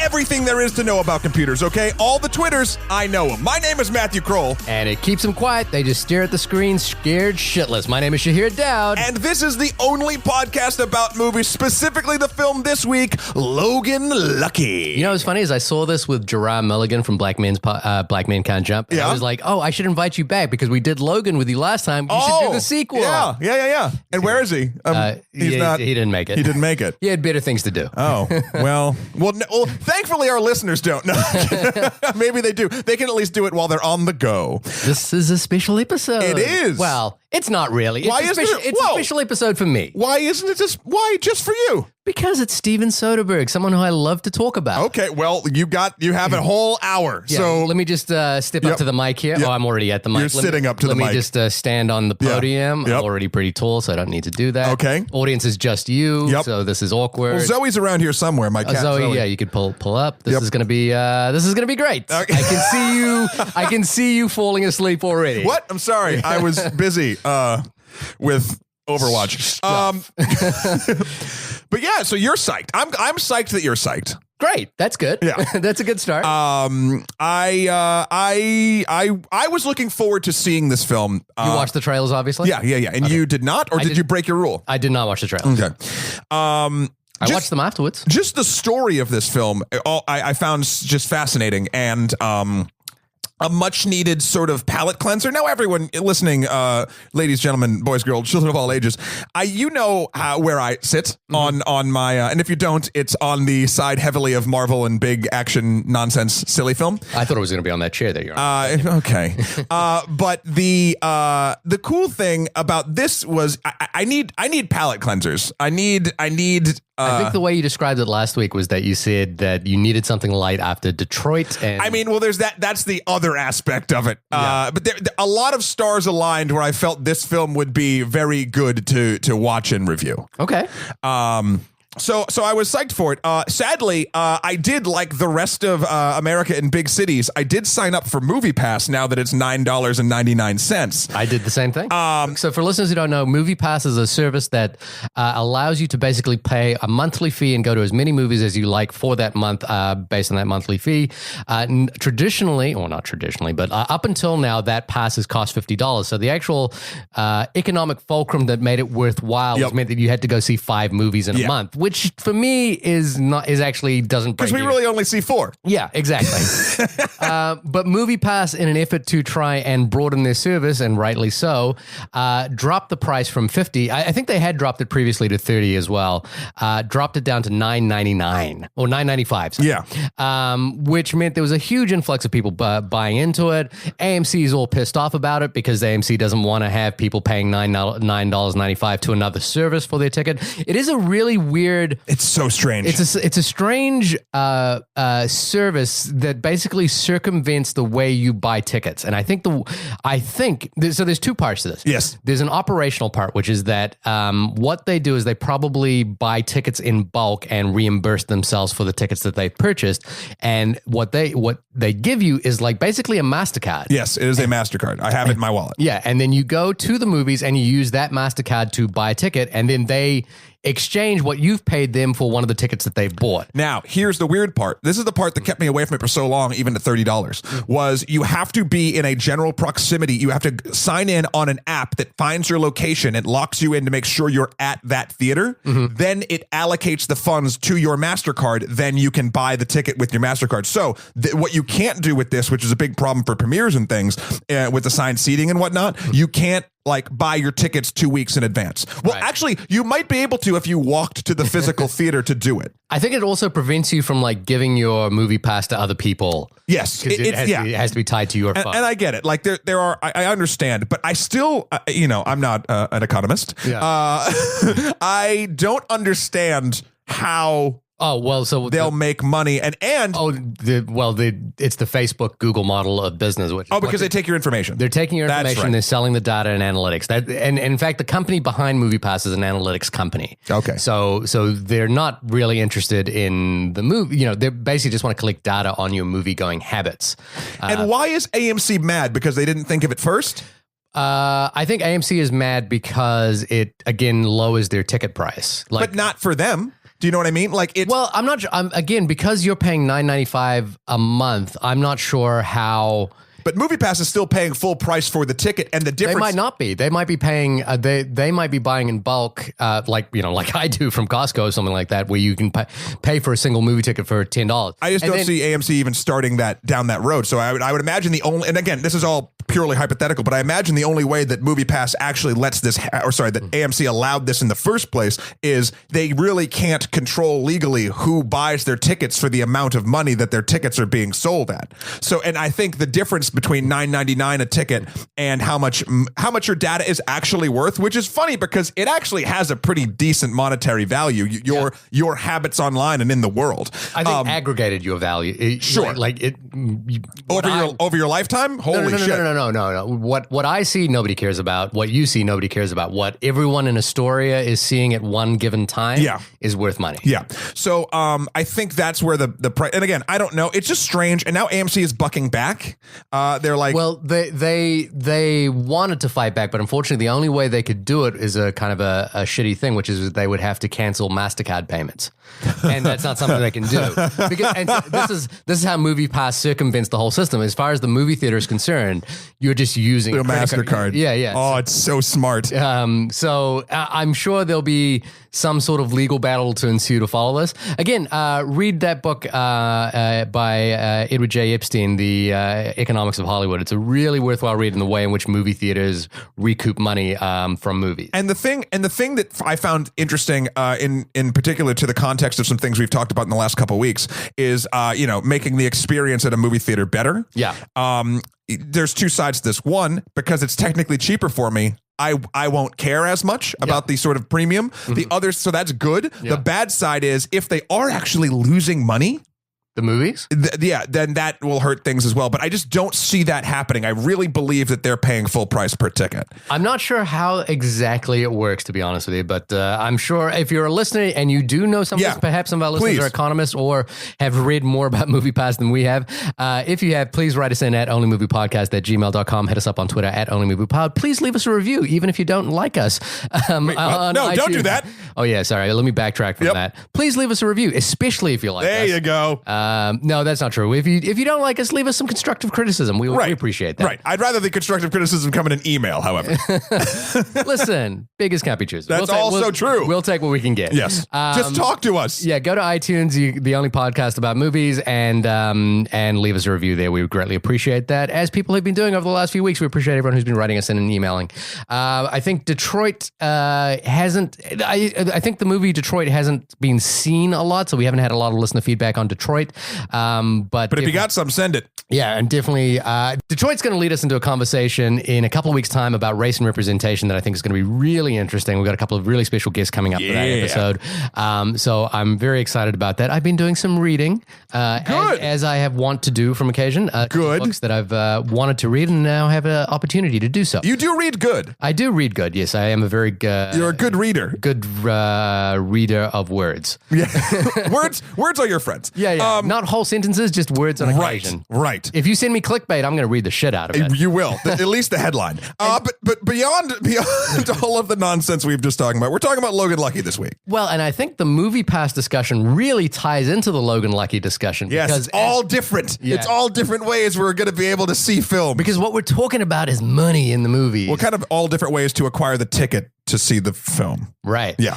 everything there is to know about computers, okay? All the Twitters, I know them. My name is Matthew Kroll. And it keeps them quiet. They just stare at the screen, scared shitless. My name is Shahir Dowd. And this is the only podcast about movies, specifically the film this week, Logan Lucky. You know what's funny is I saw this with Jerome Mulligan from Black Men Can't Jump. And I was like, oh, I should invite you back because we did Logan with you last time. You should do the sequel. Yeah. And where is he? He didn't make it. He didn't make it. He had better things to do. Oh, well, thankfully our listeners don't. No, maybe they do. They can at least do it while they're on the go. This is a special episode. It is. Well, it's not really. Why isn't it? It's a special episode for me. Why isn't it just for you? Because it's Steven Soderbergh, someone who I love to talk about. Okay, well, you have a whole hour. Yeah, so let me just step up to the mic here. Oh, I'm already at the mic. You're sitting up to the mic. Let me just stand on the podium. Yep. I'm already pretty tall, so I don't need to do that. Okay. Audience is just you, so this is awkward. Well, Zoe's around here somewhere. My cat Zoe. Yeah, you could pull up. This is gonna be great. Okay. I can see you falling asleep already. What? I'm sorry. I was busy with Overwatch. But yeah, so you're psyched. I'm psyched that you're psyched. Great. That's good. Yeah. That's a good start. I was looking forward to seeing this film. You watched the trailers, obviously? Yeah. And you did not? Or did you break your rule? I did not watch the trailers. Okay. I watched them afterwards. Just the story of this film, I found just fascinating and a much-needed sort of palate cleanser. Now, everyone listening, ladies, gentlemen, boys, girls, children of all ages, where I sit on my, and if you don't, it's on the side heavily of Marvel and big action nonsense silly film. I thought it was going to be on that chair that you're on. Okay. But the cool thing about this was I need palate cleansers. I think the way you described it last week was that you said that you needed something light after Detroit. And I mean, well, there's that's the other aspect of it. But a lot of stars aligned where I felt this film would be very good to watch and review. Okay. So I was psyched for it. Sadly, I did, like the rest of America in big cities, I did sign up for MoviePass now that it's $9.99. I did the same thing. So for listeners who don't know, MoviePass is a service that allows you to basically pay a monthly fee and go to as many movies as you like for that month based on that monthly fee. Traditionally, or not traditionally, but up until now, that pass has cost $50. So the actual economic fulcrum that made it worthwhile was meant that you had to go see 5 movies in a month, which for me actually doesn't break. Because we really only see 4. Yeah, exactly. But MoviePass, in an effort to try and broaden their service, and rightly so, dropped the price from $50. I think they had dropped it previously to $30 as well. Dropped it down to $9.99 or $9.95. Sorry. Yeah. Which meant there was a huge influx of people buying into it. AMC is all pissed off about it because AMC doesn't want to have people paying $9.95 to another service for their ticket. It is a really weird. It's so strange. It's a strange service that basically circumvents the way you buy tickets. And I think there's 2 parts to this. Yes. There's an operational part, which is that what they do is they probably buy tickets in bulk and reimburse themselves for the tickets that they purchased. And what they give you is like basically a MasterCard. Yes, it is a MasterCard. I have it in my wallet. Yeah, and then you go to the movies and you use that MasterCard to buy a ticket, and then they exchange what you've paid them for one of the tickets that they've bought. Now, here's the weird part. This is the part that kept me away from it for so long, even at $30, was you have to be in a general proximity. You have to sign in on an app that finds your location. It locks you in to make sure you're at that theater. Then it allocates the funds to your MasterCard. Then you can buy the ticket with your MasterCard. So what you can't do with this, which is a big problem for premieres and things, with assigned seating and whatnot, you can't buy your tickets 2 weeks in advance. Well, actually, you might be able to if you walked to the physical theater to do it. I think it also prevents you from giving your movie pass to other people. Yes, it has to be tied to your phone. And I get it. There are, I understand, but I still, I'm not an economist. Yeah. I don't understand how. Oh, well, so they'll make money and it's the Facebook Google model of business. Because they take your information. They're taking your information. Right. They're selling the data and analytics. And in fact, the company behind MoviePass is an analytics company. Okay. So they're not really interested in the movie. They basically just want to collect data on your movie going habits. And why is AMC mad? Because they didn't think of it first? I think AMC is mad because it, again, lowers their ticket price. But not for them. Do you know what I mean? Like it's Well, I'm not. Again, because you're paying $9.95 a month. I'm not sure how. But MoviePass is still paying full price for the ticket, and the difference. They might not be. They might be paying. They might be buying in bulk, like I do from Costco or something like that, where you can pay for a single movie ticket for $10. I just don't see AMC even starting down that road. So I would imagine the only, and again, this is all purely hypothetical, but I imagine the only way that MoviePass actually lets this, that AMC allowed this in the first place, is they really can't control legally who buys their tickets for the amount of money that their tickets are being sold at. So, and I think the difference between $9.99 a ticket and how much your data is actually worth, which is funny because it actually has a pretty decent monetary value. Your habits online and in the world. I think aggregated your value. Sure, over your lifetime. Holy shit! No. What I see, nobody cares about. What you see, nobody cares about. What everyone in Astoria is seeing at one given time, is worth money. Yeah. So I think that's where the price. And again, I don't know. It's just strange. And now AMC is bucking back. They're like, well, they wanted to fight back, but unfortunately, the only way they could do it is a kind of a shitty thing, which is they would have to cancel MasterCard payments, and that's not something they can do. Because this is how MoviePass circumvents the whole system. As far as the movie theater is concerned, you're just using a MasterCard. Yeah. Oh, it's so smart. So I'm sure there'll be some sort of legal battle to ensue to follow this. Again, read that book by Edward J. Epstein, The Economics of Hollywood. It's a really worthwhile read in the way in which movie theaters recoup money from movies. And the thing that I found interesting, in particular to the context of some things we've talked about in the last couple of weeks, is making the experience at a movie theater better. Yeah. There's two sides to this. One, because it's technically cheaper for me, I won't care as much about the sort of premium. Mm-hmm. The other, so that's good. Yeah. The bad side is if they are actually losing money, the movies? Then that will hurt things as well. But I just don't see that happening. I really believe that they're paying full price per ticket. I'm not sure how exactly it works, to be honest with you. But I'm sure if you're a listener and you do know some of this, perhaps some of our listeners are economists or have read more about MoviePass than we have. If you have, please write us in at onlymoviepodcast@gmail.com. Hit us up on Twitter at onlymoviepod. Please leave us a review, even if you don't like us. No, don't do that. Oh, yeah, sorry. Let me backtrack from that. Please leave us a review, especially if you like us. There you go. No, that's not true. If you don't like us, leave us some constructive criticism. We appreciate that. Right. I'd rather the constructive criticism come in an email, however. Listen, beggars can't be choosers. That's also true. We'll take what we can get. Yes. Just talk to us. Yeah, go to iTunes, the only podcast about movies, and leave us a review there. We would greatly appreciate that. As people have been doing over the last few weeks, we appreciate everyone who's been writing us in and emailing. I think Detroit hasn't... I think the movie Detroit hasn't been seen a lot, so we haven't had a lot of listener feedback on Detroit. But if you got some, send it. Yeah, and definitely Detroit's going to lead us into a conversation in a couple of weeks' time about race and representation that I think is going to be really interesting. We've got a couple of really special guests coming up for that episode. So I'm very excited about that. I've been doing some reading, as I have want to do from occasion. Good. Books that I've wanted to read and now have an opportunity to do so. You do read good. I do read good, yes. I am a very good... You're a good reader. Good reader of words. Yeah. Words are your friends. Yeah. Not whole sentences, just words on occasion. Right. If you send me clickbait, I'm going to read the shit out of it. You will. At least the headline. But beyond all of the nonsense we've just talking about, we're talking about Logan Lucky this week. Well, and I think the MoviePass discussion really ties into the Logan Lucky discussion. Yes, because it's all different. Yeah. It's all different ways we're going to be able to see film. Because what we're talking about is money in the movies. Well, kind of all different ways to acquire the ticket to see the film. Right. Yeah.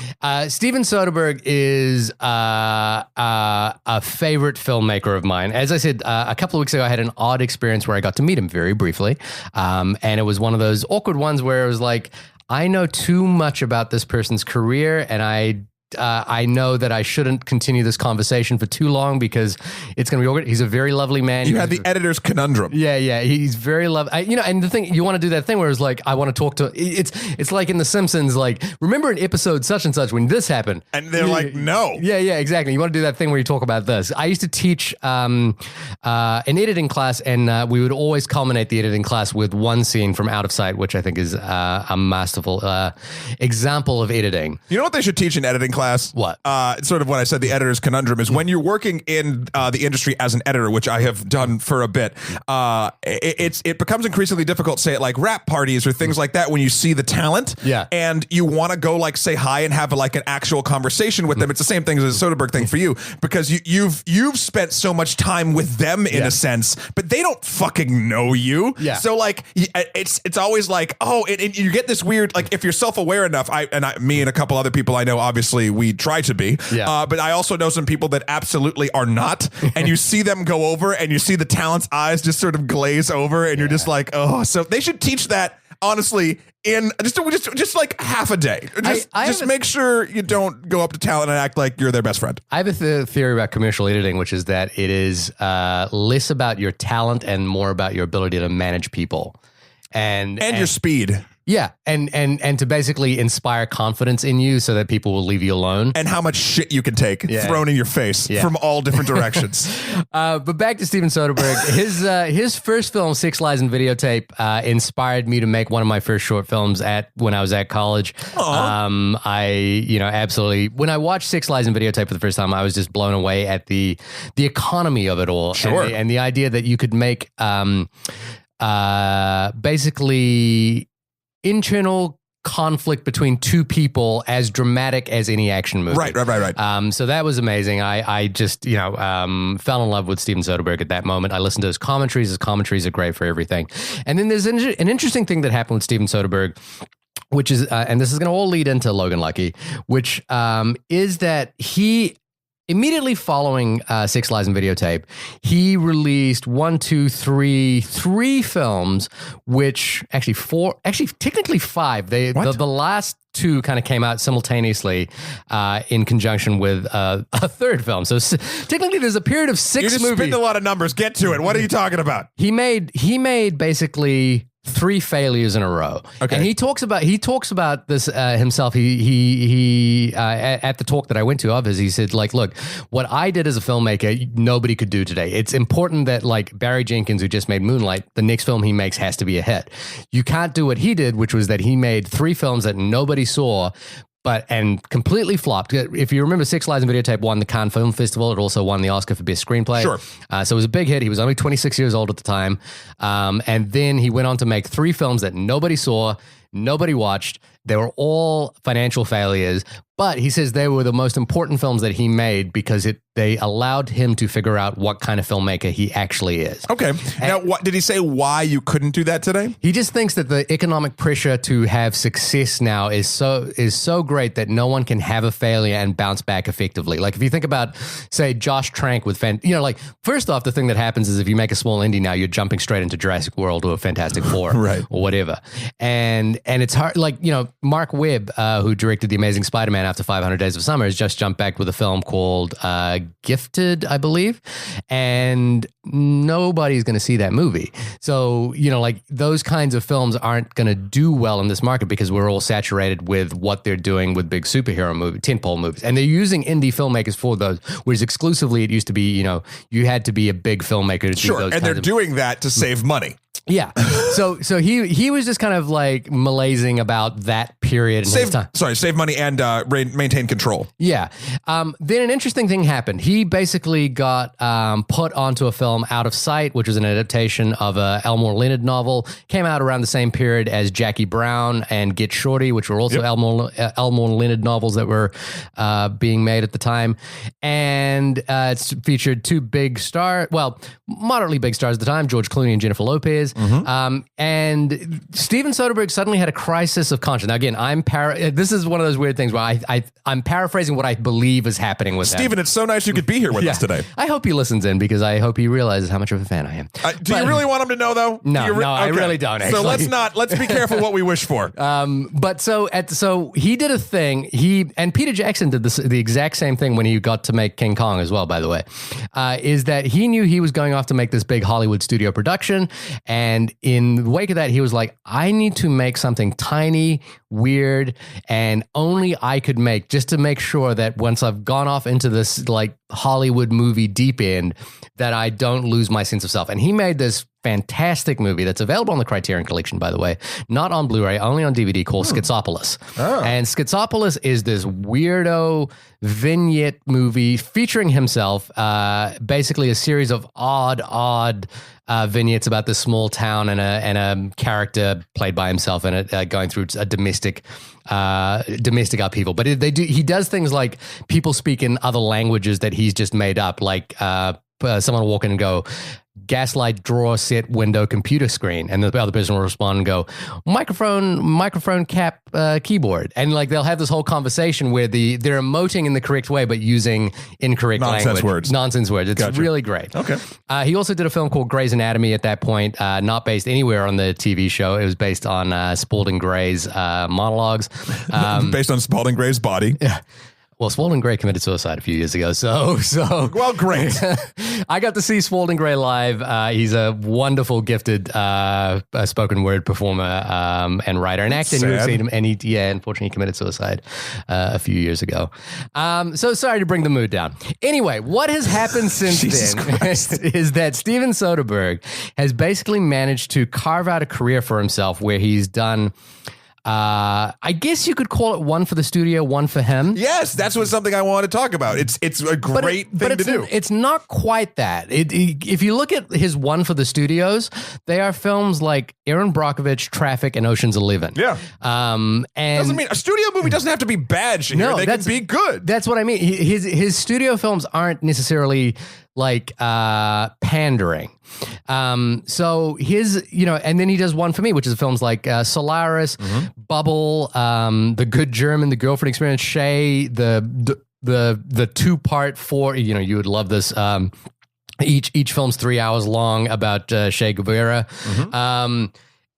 Steven Soderbergh is a favorite filmmaker of mine. As I said, a couple of weeks ago, I had an odd experience where I got to meet him very briefly. And it was one of those awkward ones where it was like, I know too much about this person's career, and I know that I shouldn't continue this conversation for too long because it's going to be awkward. He's a very lovely man. You had the editor's conundrum. Yeah. He's very lovely. And the thing, you want to do that thing where it's like, I want to talk to, it's like in The Simpsons, like, remember an episode such and such when this happened? And they're like, no. Yeah, exactly. You want to do that thing where you talk about this. I used to teach an editing class, and we would always culminate the editing class with one scene from Out of Sight, which I think is a masterful example of editing. You know what they should teach in editing class? class? What? It's sort of what I said, the editor's conundrum is when you're working in the industry as an editor, which I have done for a bit, it becomes increasingly difficult, say at like rap parties or things like that, when you see the talent and you want to go like say hi and have like an actual conversation with them. It's the same thing as a Soderbergh thing for you, because you've spent so much time with them in a sense, but they don't fucking know you. Yeah. So like it's always like, oh, you get this weird, like if you're self-aware enough, me and a couple other people I know, obviously we try to be, but I also know some people that absolutely are not, and you see them go over and you see the talent's eyes just sort of glaze over, and you're just like, oh, so they should teach that honestly in just like half a day. Just make sure you don't go up to talent and act like you're their best friend. I have a theory about commercial editing, which is that it is less about your talent and more about your ability to manage people and your speed. Yeah, and to basically inspire confidence in you so that people will leave you alone. And how much shit you can take thrown in your face from all different directions. But back to Steven Soderbergh. His first film, Six Lies and Videotape, inspired me to make one of my first short films when I was at college. I absolutely, when I watched Six Lies and Videotape for the first time, I was just blown away at the economy of it all. Sure. And the idea that you could make basically internal conflict between two people as dramatic as any action movie. Right. So that was amazing. I just, fell in love with Steven Soderbergh at that moment. I listened to his commentaries. His commentaries are great for everything. And then there's an interesting thing that happened with Steven Soderbergh, which is, and this is going to all lead into Logan Lucky, which is that he, immediately following Six Lies and Videotape, he released three films, which technically five. The last two kind of came out simultaneously in conjunction with a third film. So technically there's a period of 6 movies. You're just spitting a lot of numbers. Get to it. What are you talking about? He made basically 3 failures in a row. Okay. And he talks about this himself. He at the talk that I went to of his, he said, like, look, what I did as a filmmaker, nobody could do today. It's important that, like, Barry Jenkins, who just made Moonlight, the next film he makes has to be a hit. You can't do what he did, which was that he made 3 films that nobody saw, and completely flopped. If you remember, Six Lies and Videotape won the Cannes Film Festival. It also won the Oscar for Best Screenplay. Sure. So it was a big hit. He was only 26 years old at the time. And then he went on to make 3 films that nobody saw, nobody watched. They were all financial failures. But he says they were the most important films that he made because they allowed him to figure out what kind of filmmaker he actually is. Okay. Now, did he say why you couldn't do that today? He just thinks that the economic pressure to have success now is so great that no one can have a failure and bounce back effectively. Like if you think about, say, Josh Trank with first off, the thing that happens is if you make a small indie now, you're jumping straight into Jurassic World or Fantastic Four right. or whatever. And it's hard, Mark Webb, who directed The Amazing Spider-Man after 500 Days of Summer, has just jumped back with a film called Gifted, I believe, and nobody's going to see that movie. So, those kinds of films aren't going to do well in this market because we're all saturated with what they're doing with big superhero movies, tentpole movies. And they're using indie filmmakers for those, whereas exclusively it used to be, you had to be a big filmmaker to do those. And they're doing that to save money. Yeah. So he was just kind of like malazing about that period in his time. Save money and maintain control. Yeah. Then an interesting thing happened. He basically got put onto a film, Out of Sight, which was an adaptation of a Elmore Leonard novel. Came out around the same period as Jackie Brown and Get Shorty, which were also Elmore Leonard novels that were being made at the time. And it's featured 2 big stars, moderately big stars at the time, George Clooney and Jennifer Lopez. Mm-hmm. And Steven Soderbergh suddenly had a crisis of conscience. Now, again, this is one of those weird things where I'm paraphrasing what I believe is happening with Steven, it's so nice you could be here with us today. I hope he listens in because I hope he realizes how much of a fan I am. Do you really want him to know, though? No, I really don't, actually. So let's be careful what we wish for. So he did a thing, and Peter Jackson did the exact same thing when he got to make King Kong as well, by the way, is that he knew he was going off to make this big Hollywood studio production. And in the wake of that, he was like, I need to make something tiny, weird, and only I could make, just to make sure that once I've gone off into this like Hollywood movie deep end, that I don't lose my sense of self. And he made this fantastic movie that's available on the Criterion Collection, by the way, not on Blu-ray, only on DVD, called Schizopolis. And Schizopolis is this weirdo vignette movie featuring himself, basically a series of odd vignettes about this small town and a character played by himself in it, going through a domestic upheaval. But he does things like people speak in other languages that he's just made up, like someone will walk in and go, gaslight, drawer, set, window, computer screen, and the other person will respond and go, microphone cap, keyboard, and like they'll have this whole conversation where they're emoting in the correct way but using incorrect nonsense words. It's really great. Okay. He also did a film called Grey's Anatomy at that point, not based anywhere on the TV show. It was based on Spalding Gray's monologues, based on Spalding Gray's body. Yeah. Well, Spalding Gray committed suicide a few years ago, so well, great. I got to see Spalding Gray live. He's a wonderful, gifted spoken word performer and writer and actor. You've seen him, and unfortunately, he committed suicide a few years ago. So sorry to bring the mood down. Anyway, what has happened since then is that Steven Soderbergh has basically managed to carve out a career for himself where he's done. I guess you could call it one for the studio, one for him. Yes, that's something I want to talk about. It's a great thing to do. It's not quite that. If you look at his one for the studios, they are films like Erin Brockovich, Traffic, and Ocean's 11. Yeah. And doesn't mean a studio movie doesn't have to be bad. Shahir. No, they can be good. That's what I mean. His studio films aren't necessarily like pandering. So his, and then he does one for me, which is films like Solaris, Bubble, The Good German, The Girlfriend Experience, Shay, the 2-part 4. You would love this. Each film's 3 hours long about Che Guevara.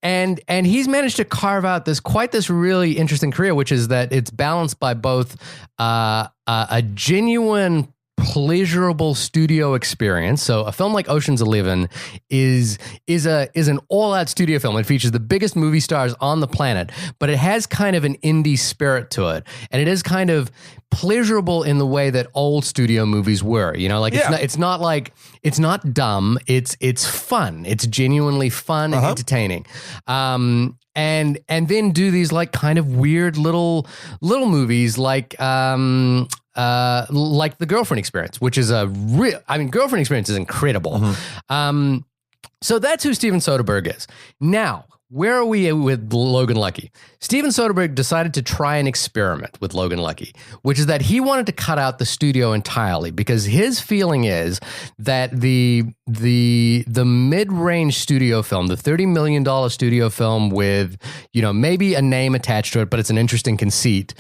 And he's managed to carve out this really interesting career, which is that it's balanced by both a genuine pleasurable studio experience. So a film like Ocean's 11 is an all-out studio film. It features the biggest movie stars on the planet, but it has kind of an indie spirit to it, and it is kind of pleasurable in the way that old studio movies were. It's not dumb. It's fun. It's genuinely fun and entertaining. And then do these like kind of weird little movies like The Girlfriend Experience, which is Girlfriend Experience is incredible. So that's who Steven Soderbergh is. Now, where are we with Logan Lucky? Steven Soderbergh decided to try an experiment with Logan Lucky, which is that he wanted to cut out the studio entirely because his feeling is that the mid-range studio film, the $30 million studio film with, maybe a name attached to it, but it's an interesting conceit,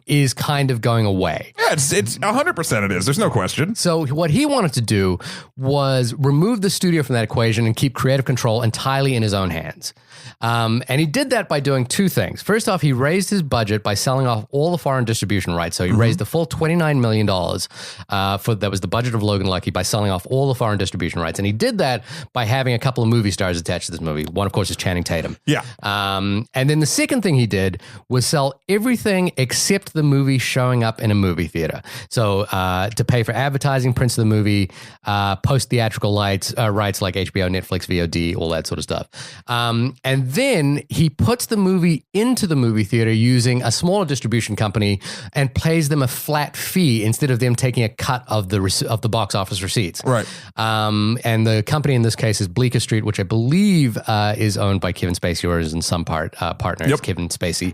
is kind of going away. Yeah, it's 100% it is. There's no question. So what he wanted to do was remove the studio from that equation and keep creative control entirely in his own hands. And he did that by doing two things. First off, he raised his budget by selling off all the foreign distribution rights. So he raised the full $29 million that was the budget of Logan Lucky by selling off all the foreign distribution rights. And he did that by having a couple of movie stars attached to this movie. One, of course, is Channing Tatum. Yeah. And then the second thing he did was sell everything except the movie showing up in a movie theater. So to pay for advertising, prints of the movie, post-theatrical rights like HBO, Netflix, VOD, all that sort of stuff. And then he puts the movie into the movie theater using a smaller distribution company and pays them a flat fee instead of them taking a cut of the box office receipts. Right. And the company in this case is Bleecker Street, which I believe is owned by Kevin Spacey, or is in some part partners. Yep. Kevin Spacey.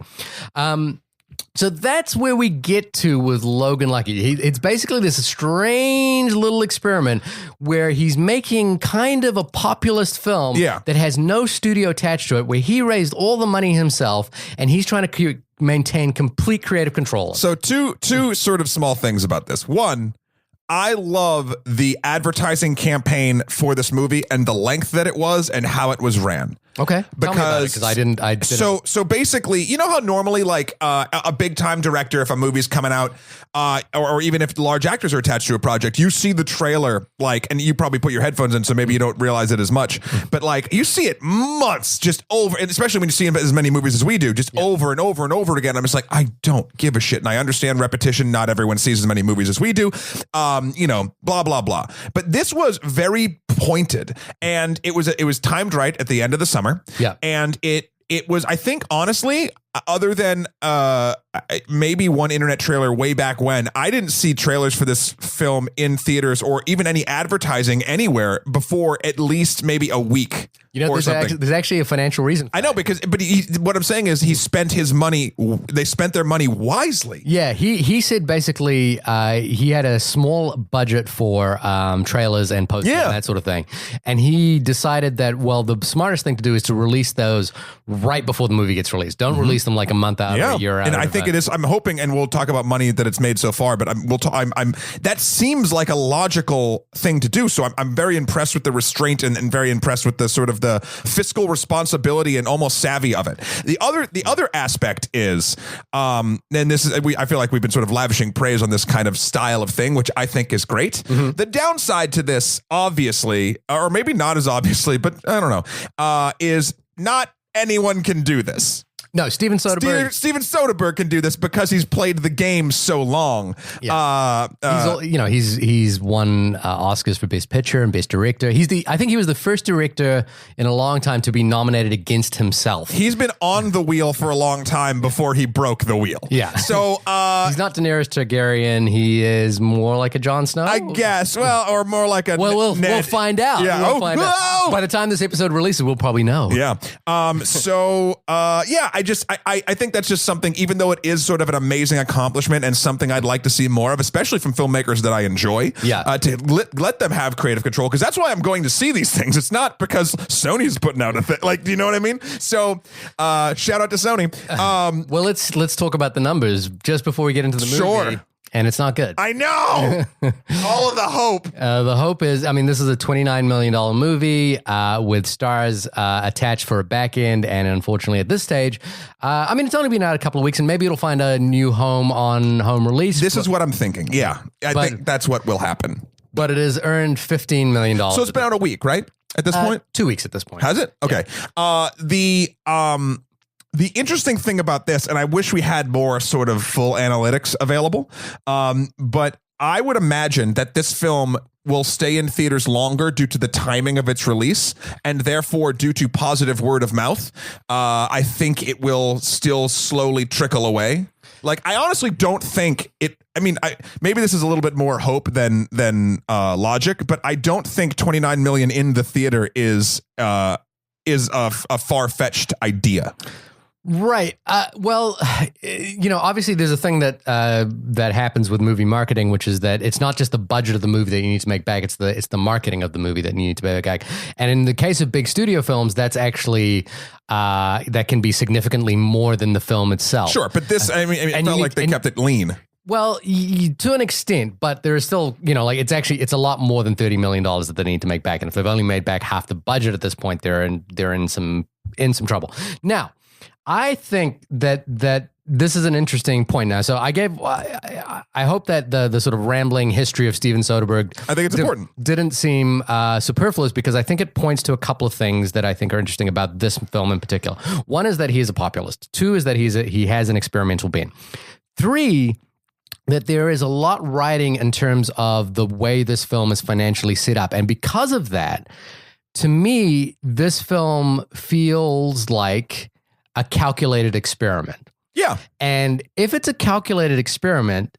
So that's where we get to with Logan Lucky. It's basically this strange little experiment where he's making kind of a populist film that has no studio attached to it, where he raised all the money himself and he's trying to maintain complete creative control. So two sort of small things about this. One, I love the advertising campaign for this movie and the length that it was and how it was ran. Okay, because I didn't. So basically, you know how normally like a big time director, if a movie's coming out, or even if large actors are attached to a project, you see the trailer like, and you probably put your headphones in, so maybe you don't realize it as much. But like you see it months just over, and especially when you see as many movies as we do, just over and over and over again. I'm just like, I don't give a shit, and I understand repetition. Not everyone sees as many movies as we do. Blah blah blah. But this was very pointed, and it was timed right at the end of the summer. Yeah. And it was, I think, honestly, other than maybe one internet trailer way back when, I didn't see trailers for this film in theaters or even any advertising anywhere before at least maybe a week. There's actually a financial reason. I know, but what I'm saying is he spent his money. They spent their money wisely. Yeah, he said basically he had a small budget for trailers and posters and that sort of thing, and he decided that the smartest thing to do is to release those right before the movie gets released. Don't release them like a month out or a year out. And I think it is. I'm hoping, and we'll talk about money that it's made so far. But that seems like a logical thing to do. So I'm very impressed with the restraint and very impressed with the sort of the fiscal responsibility and almost savvy of it. The other aspect is, and this is I feel like we've been sort of lavishing praise on this kind of style of thing, which I think is great. The downside to this, obviously, or maybe not as obviously, but I don't know, is not anyone can do this. No, Steven Soderbergh. Steven Soderbergh can do this because he's played the game so long. Yeah. He's won Oscars for Best Picture and Best Director. I think he was the first director in a long time to be nominated against himself. He's been on the wheel for a long time before he broke the wheel. Yeah. So he's not Daenerys Targaryen. He is more like a Jon Snow, I guess. Well, or more like a. We'll find out. Yeah. We'll find out. By the time this episode releases, we'll probably know. Yeah. I think that's just something, even though it is sort of an amazing accomplishment and something I'd like to see more of, especially from filmmakers that I enjoy, to let them have creative control, because that's why I'm going to see these things. It's not because Sony's putting out a thing. Like, do you know what I mean? So shout out to Sony. Well, let's talk about the numbers just before we get into the movie. Sure. And it's not good. I know. All of the hope. The hope is, this is a $29 million movie with stars attached for a back end. And unfortunately, at this stage, it's only been out a couple of weeks, and maybe it'll find a new home on home release. This is what I'm thinking. Yeah. I think that's what will happen. But it has earned $15 million. So it's been out a week, right? At this point? 2 weeks at this point. Has it? Okay. Yeah. The interesting thing about this, and I wish we had more sort of full analytics available, but I would imagine that this film will stay in theaters longer due to the timing of its release, and therefore due to positive word of mouth. I think it will still slowly trickle away. Like, I honestly don't think it. Maybe this is a little bit more hope than logic, but I don't think 29 million in the theater is a far-fetched idea. Right. Obviously there's a thing that happens with movie marketing, which is that it's not just the budget of the movie that you need to make back. It's the marketing of the movie that you need to make back. And in the case of big studio films, that's actually that can be significantly more than the film itself. Sure. But this, it felt like they kept it lean. Well, to an extent, but there is still, it's a lot more than $30 million that they need to make back. And if they've only made back half the budget at this point, they're in some trouble. Now, I think that this is an interesting point now. So I hope that the sort of rambling history of Steven Soderbergh, I think it's important, didn't seem superfluous, because I think it points to a couple of things that I think are interesting about this film in particular. One is that he is a populist. Two is that he has an experimental bent. Three, that there is a lot riding in terms of the way this film is financially set up. And because of that, to me, this film feels like a calculated experiment. Yeah. And if it's a calculated experiment,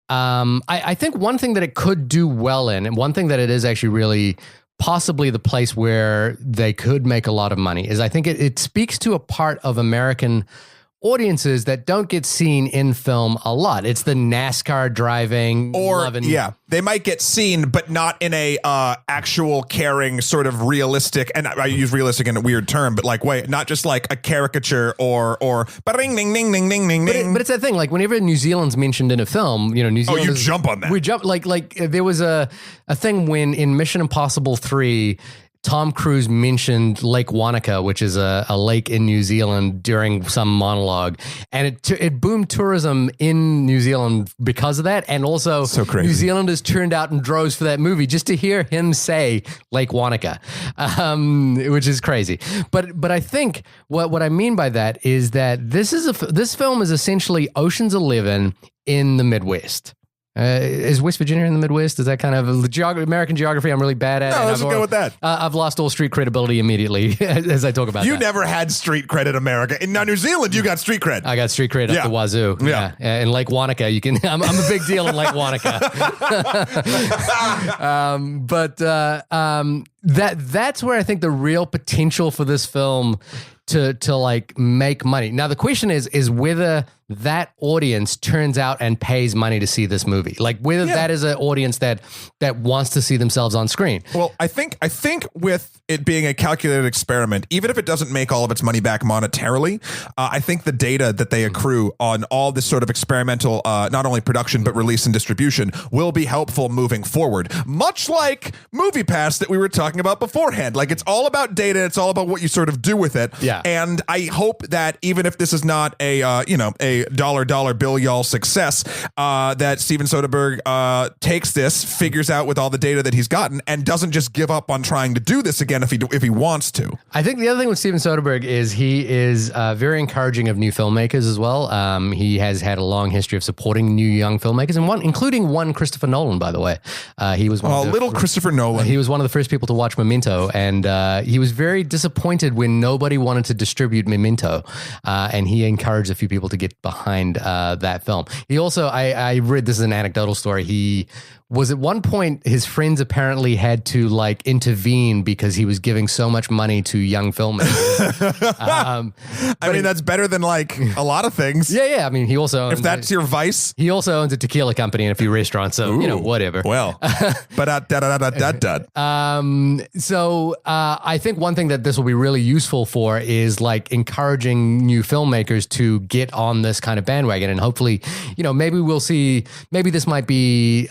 I think one thing that it could do well in, and one thing that it is actually really possibly the place where they could make a lot of money, is I think it speaks to a part of American audiences that don't get seen in film a lot. It's the NASCAR driving, they might get seen, but not in a actual caring sort of realistic, and I use realistic in a weird term, but not just like a caricature or ding ding ding ding ding ding. But it's that thing, like whenever New Zealand's mentioned in a film, New Zealand. You jump on that. We jump like there was a thing when in Mission Impossible 3. Tom Cruise mentioned Lake Wanaka, which is a lake in New Zealand, during some monologue, and it boomed tourism in New Zealand because of that. And also, so crazy. New Zealanders turned out in droves for that movie just to hear him say Lake Wanaka, which is crazy. But I think what I mean by that is that this film is essentially Ocean's 11 in the Midwest. Is West Virginia in the Midwest? Is that kind of American geography I'm really bad at? No, let's go with that. I've lost all street credibility immediately as I talk about You that. never had street cred in America. In New Zealand, you got street cred. I got street cred up the wazoo. Yeah. In Lake Wanaka, you can. I'm a big deal in Lake Wanaka. That's where I think the real potential for this film to like make money. Now the question is whether that audience turns out and pays money to see this movie. Like whether that is an audience that wants to see themselves on screen. Well, I think with it being a calculated experiment, even if it doesn't make all of its money back monetarily, I think the data that they accrue on all this sort of experimental, not only production, but release and distribution will be helpful moving forward. Much like MoviePass that we were talking about beforehand. Like it's all about data. It's all about what you sort of do with it. Yeah. And I hope that even if this is not a dollar bill y'all success, that Steven Soderbergh takes this, figures out with all the data that he's gotten, and doesn't just give up on trying to do this again if he wants to. I think the other thing with Steven Soderbergh is he is very encouraging of new filmmakers as well. He has had a long history of supporting new young filmmakers, and including one Christopher Nolan, by the way. He was Christopher Nolan. He was one of the first people to watch Memento, and he was very disappointed when nobody wanted to distribute Memento, and he encouraged a few people to get behind that film. He also, I read, this is an anecdotal story, he was at one point, his friends apparently had to like intervene because he was giving so much money to young filmmakers. I mean, that's better than like a lot of things. Yeah. I mean, he also, if that's your vice, he also owns a tequila company and a few restaurants. So, whatever. Well, So I think one thing that this will be really useful for is like encouraging new filmmakers to get on this kind of bandwagon. And hopefully, maybe we'll see, maybe this might be,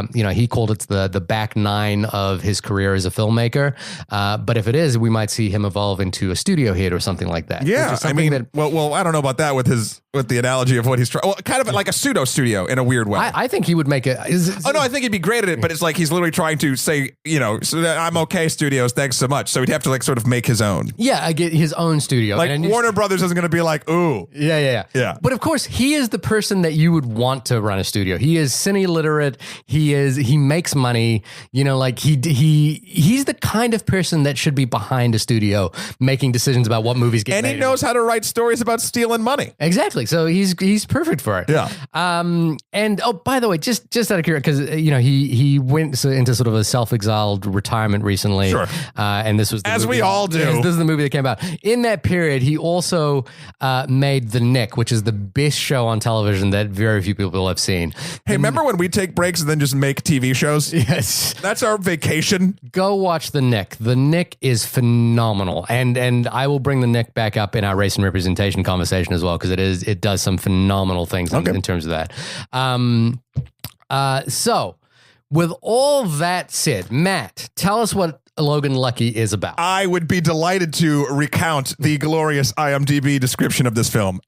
he called it the back nine of his career as a filmmaker. But if it is, we might see him evolve into a studio hit or something like that. Yeah. I mean, well, I don't know about that with the analogy of what he's trying. Well, kind of like a pseudo studio in a weird way. I think he would make it. No, I think he'd be great at it, but it's like he's literally trying to say, I'm okay, studios, thanks so much. So he'd have to like sort of make his own. Yeah, I get his own studio. Like Warner Brothers isn't going to be like, ooh. Yeah. But of course, he is the person that you would want to run a studio. He is cine literate. He makes money. He's the kind of person that should be behind a studio making decisions about what movies get made. And he knows how to write stories about stealing money. Exactly. So he's perfect for it. Yeah. And by the way, just out of curiosity, because he went into sort of a self-exiled retirement recently. Sure. And this was as we all do. This is the movie that came out. In that period, he also made The Nick, which is the best show on television that very few people have seen. Hey, remember when we take breaks and then just make TV shows? Yes. That's our vacation. Go watch The Nick. The Nick is phenomenal. And I will bring The Nick back up in our race and representation conversation as well, because it does some phenomenal things in terms of that. So with all that said, Matt, tell us what Logan Lucky is about. I would be delighted to recount the glorious IMDb description of this film.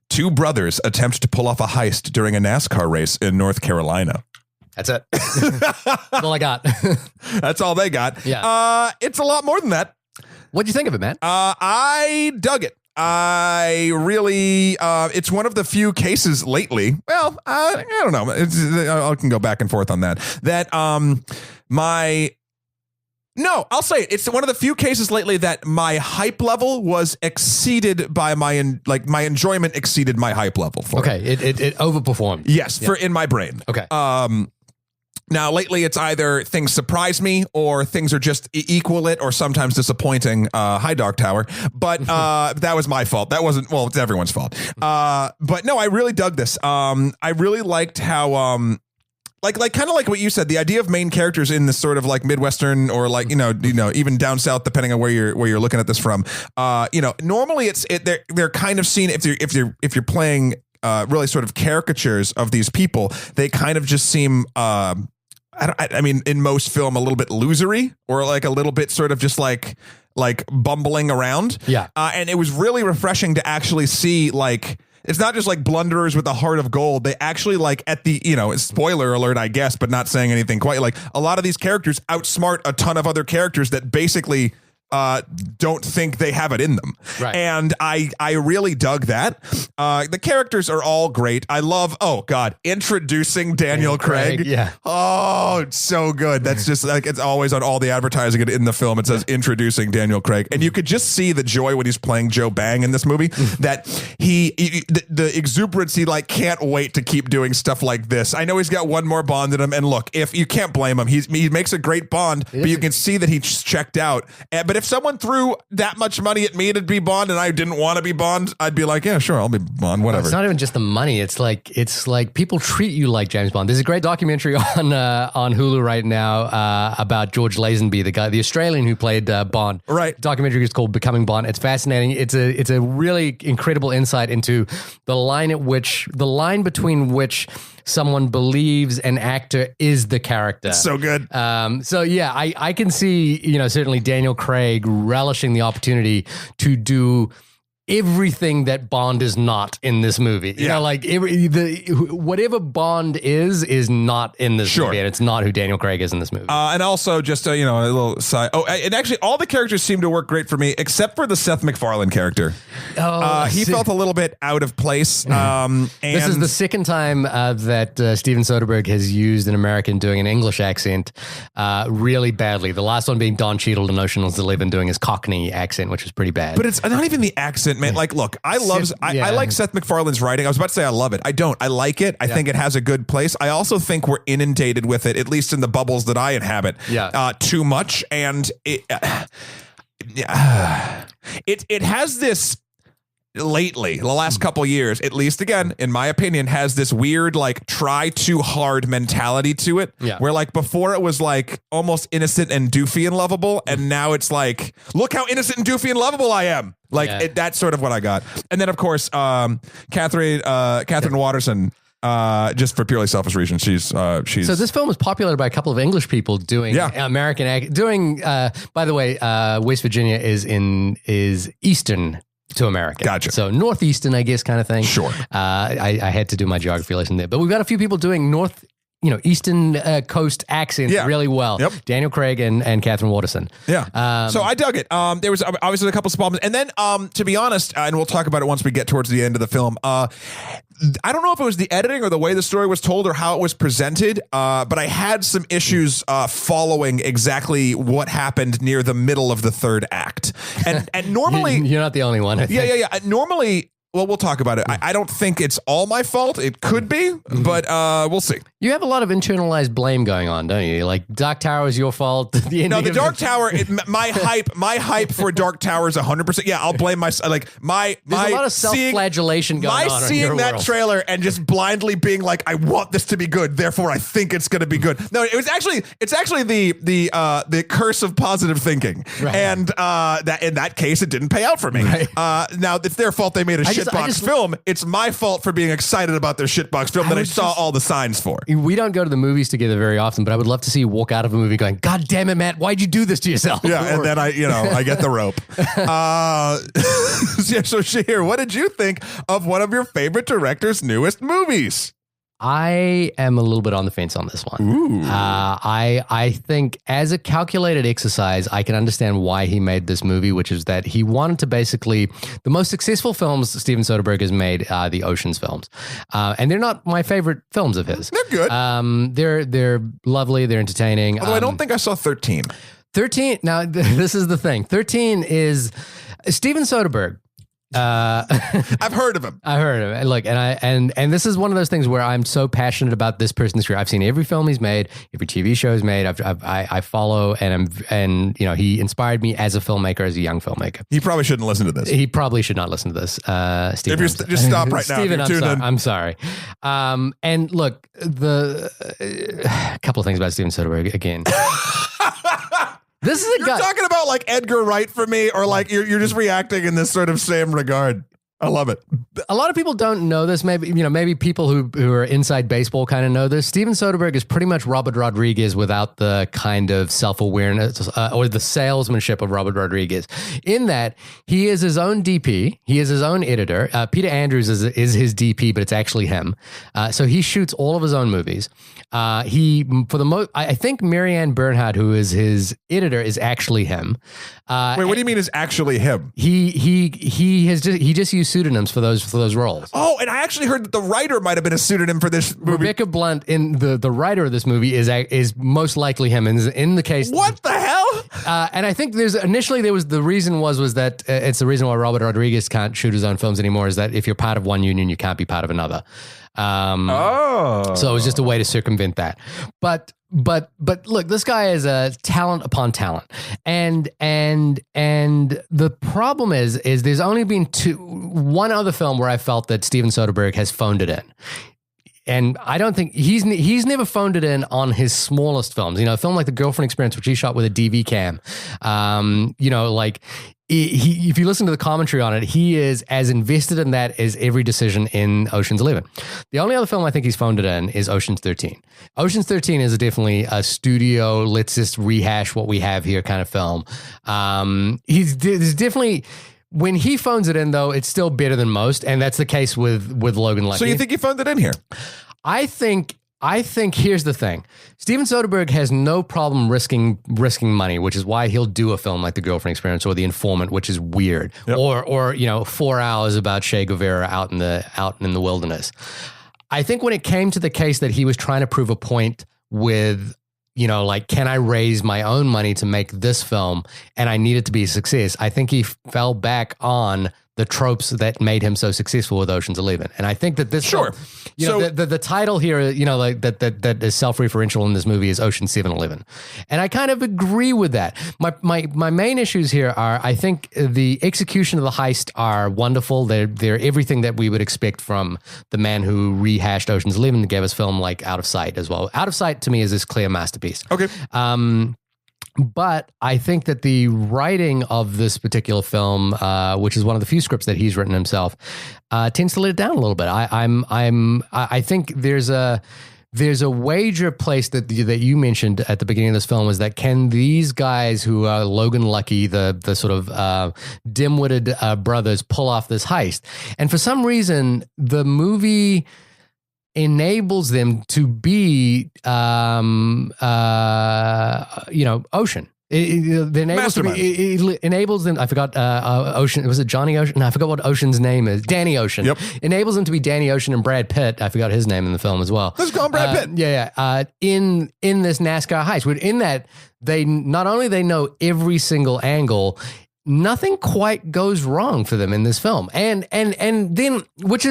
Two brothers attempt to pull off a heist during a NASCAR race in North Carolina. That's it. That's all I got. That's all they got. Yeah. It's a lot more than that. What'd you think of it, Matt? I dug it. I really, it's one of the few cases lately. Well, I don't know. I can go back and forth on that. I'll say it. It's one of the few cases lately that my hype level was exceeded by my enjoyment exceeded my hype level for it. It overperformed. Yes, for in my brain. Okay. Now, lately, it's either things surprise me or things are just equal it or sometimes disappointing. Hi, Dark Tower. But that was my fault. That wasn't, well, it's everyone's fault. But no, I really dug this. I really liked how, kind of like what you said, the idea of main characters in this sort of like Midwestern or like, even down south, depending on where you're looking at this from. Normally they're kind of seen if you're playing really sort of caricatures of these people, they kind of just seem, I mean, in most film, a little bit losery or like a little bit sort of just like bumbling around. Yeah. And it was really refreshing to actually see like, it's not just like blunderers with a heart of gold. They actually like at the, spoiler alert, I guess, but not saying anything quite, like a lot of these characters outsmart a ton of other characters that basically don't think they have it in them. Right. And I really dug that. The characters are all great. I love, introducing Daniel Craig. Yeah. Oh, it's so good. That's just like, it's always on all the advertising in the film. It says introducing Daniel Craig. And you could just see the joy when he's playing Joe Bang in this movie, that the exuberance, he like can't wait to keep doing stuff like this. I know he's got one more Bond in him. And look, if you can't blame him, he makes a great Bond, but you can see that he's checked out. But if someone threw that much money at me to be Bond and I didn't want to be Bond, I'd be like, yeah, sure, I'll be Bond, whatever. It's not even just the money. It's like people treat you like James Bond. There's a great documentary on Hulu right now about George Lazenby, the Australian who played Bond. Right. The documentary is called Becoming Bond. It's fascinating. It's a really incredible insight into the line between which someone believes an actor is the character. It's so good. So yeah, I can see, certainly Daniel Craig relishing the opportunity to do everything that Bond is not in this movie. Whatever Bond is not in this movie, and it's not who Daniel Craig is in this movie. And also just a little side. Oh, and actually, all the characters seem to work great for me, except for the Seth MacFarlane character. He felt a little bit out of place. And this is the second time that Steven Soderbergh has used an American doing an English accent really badly. The last one being Don Cheadle in Ocean's 11 doing his Cockney accent, which was pretty bad. But it's not even the accent, man. Like, look, I like Seth MacFarlane's writing. I was about to say I love it. I don't. I like it. I think it has a good place. I also think we're inundated with it, at least in the bubbles that I inhabit, too much. And it has this lately, the last couple years, at least, again, in my opinion, has this weird, like, try too hard mentality to it. Yeah. Where, like, before it was, like, almost innocent and doofy and lovable. And now it's like, look how innocent and doofy and lovable I am. Like, that's sort of what I got. And then, of course, Catherine Watterson, just for purely selfish reasons, she's. So this film was populated by a couple of English people doing American by the way, West Virginia is eastern to America. Gotcha. So northeastern, I guess, kind of thing. Sure. I had to do my geography lesson there, but we've got a few people doing eastern coast accents really well. Yep. Daniel Craig and Catherine Watterson. Yeah. So I dug it. There was obviously a couple of problems, and then to be honest, and we'll talk about it once we get towards the end of the film. I don't know if it was the editing or the way the story was told or how it was presented, but I had some issues following exactly what happened near the middle of the third act. And normally... You're not the only one, I think. Yeah. Normally... Well, we'll talk about it. I don't think it's all my fault. It could be, but we'll see. You have a lot of internalized blame going on, don't you? Like Dark Tower is your fault. The Dark Tower. My hype for Dark Tower is 100%. Yeah, I'll blame myself. Like There's a lot of self-flagellation going on. Seeing that trailer and just blindly being like, I want this to be good, therefore I think it's going to be good. No, it's actually the curse of positive thinking, and that in that case it didn't pay out for me. Right. Now it's their fault they made a shitbox film. It's my fault for being excited about their shitbox film that I saw all the signs for. We don't go to the movies together very often, but I would love to see you walk out of a movie going, God damn it, Matt, why'd you do this to yourself? Yeah, and then I get the rope. So Shahir, what did you think of one of your favorite director's newest movies? I am a little bit on the fence on this one. I think as a calculated exercise, I can understand why he made this movie, which is that he wanted to basically, the most successful films Steven Soderbergh has made are the Oceans films. And they're not my favorite films of his. They're good. They're lovely. They're entertaining. Although I don't think I saw 13. 13. Now, this is the thing. 13 is Steven Soderbergh. I've heard of him. I heard of it. Look, and this is one of those things where I'm so passionate about this person's career. I've seen every film he's made, every TV show he's made. I follow, and he inspired me as a filmmaker, as a young filmmaker. He probably shouldn't listen to this. He probably should not listen to this. Steven, just stop right now. Steven, I'm sorry. And look, a couple of things about Steven Soderbergh again. This is You're talking about like Edgar Wright for me, or like you're just reacting in this sort of same regard. I love it. A lot of people don't know this. Maybe people who are inside baseball kind of know this. Steven Soderbergh is pretty much Robert Rodriguez without the kind of self-awareness or the salesmanship of Robert Rodriguez. In that, he is his own DP. He is his own editor. Peter Andrews is his DP, but it's actually him. So he shoots all of his own movies. I think Marianne Bernhardt, who is his editor, is actually him. Wait, what do you mean is actually him? He just used pseudonyms for those roles. Oh, and I actually heard that the writer might have been a pseudonym for this movie. Rebecca Blunt, in the writer of this movie, is most likely him. In the case, what the hell? And I think the reason was that it's the reason why Robert Rodriguez can't shoot his own films anymore, is that if you're part of one union, you can't be part of another. So it was just a way to circumvent that. But look, this guy is a talent upon talent, and the problem is there's only been one other film where I felt that Steven Soderbergh has phoned it in. And I don't think he's never phoned it in on his smallest films. A film like The Girlfriend Experience, which he shot with a DV cam. If you listen to the commentary on it, he is as invested in that as every decision in Ocean's 11. The only other film I think he's phoned it in is Ocean's 13. Ocean's 13 is definitely a studio, let's just rehash what we have here kind of film. There's definitely... When he phones it in, though, it's still better than most, and that's the case with Logan Lucky. So you think he phoned it in here? I think here's the thing. Steven Soderbergh has no problem risking money, which is why he'll do a film like The Girlfriend Experience or The Informant, which is weird, yep. or 4 hours about Che Guevara out in the wilderness. I think when it came to the case that he was trying to prove a point with, can I raise my own money to make this film, and I need it to be a success, I think he fell back on the tropes that made him so successful with Ocean's 11. And I think that this film, the title here, that is self-referential in this movie is Ocean 7-Eleven. And I kind of agree with that. My main issues here are, I think the execution of the heist are wonderful. They're everything that we would expect from the man who rehashed Ocean's 11 and gave us film like Out of Sight as well. Out of Sight to me is this clear masterpiece. Okay. But I think that the writing of this particular film, which is one of the few scripts that he's written himself, tends to let it down a little bit. I think there's a wager placed that you mentioned at the beginning of this film, is that can these guys who are Logan Lucky, the sort of dim-witted brothers, pull off this heist? And for some reason, the movie enables them to be, Ocean. It enables them. I forgot Ocean. Was it Johnny Ocean? No, I forgot what Ocean's name is. Danny Ocean. Yep. Enables them to be Danny Ocean and Brad Pitt. I forgot his name in the film as well. Let's call him Brad Pitt. Yeah. In this NASCAR heist, in that they not only they know every single angle. Nothing quite goes wrong for them in this film, and then which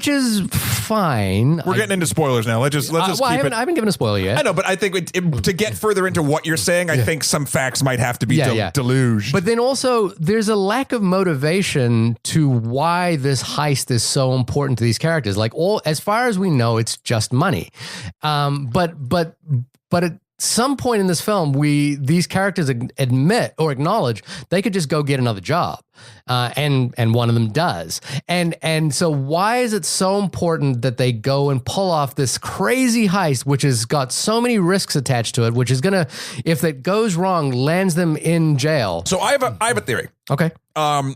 is fine. We're getting into spoilers now. Let's just keep it. I haven't given a spoiler yet. I know, but I think to get further into what you're saying, I think some facts might have to be deluged. But then also, there's a lack of motivation to why this heist is so important to these characters. Like as far as we know, it's just money. But at some point in this film, these characters admit or acknowledge they could just go get another job, and one of them does. And so why is it so important that they go and pull off this crazy heist, which has got so many risks attached to it, which is gonna, if it goes wrong, lands them in jail? So I have a theory. Okay.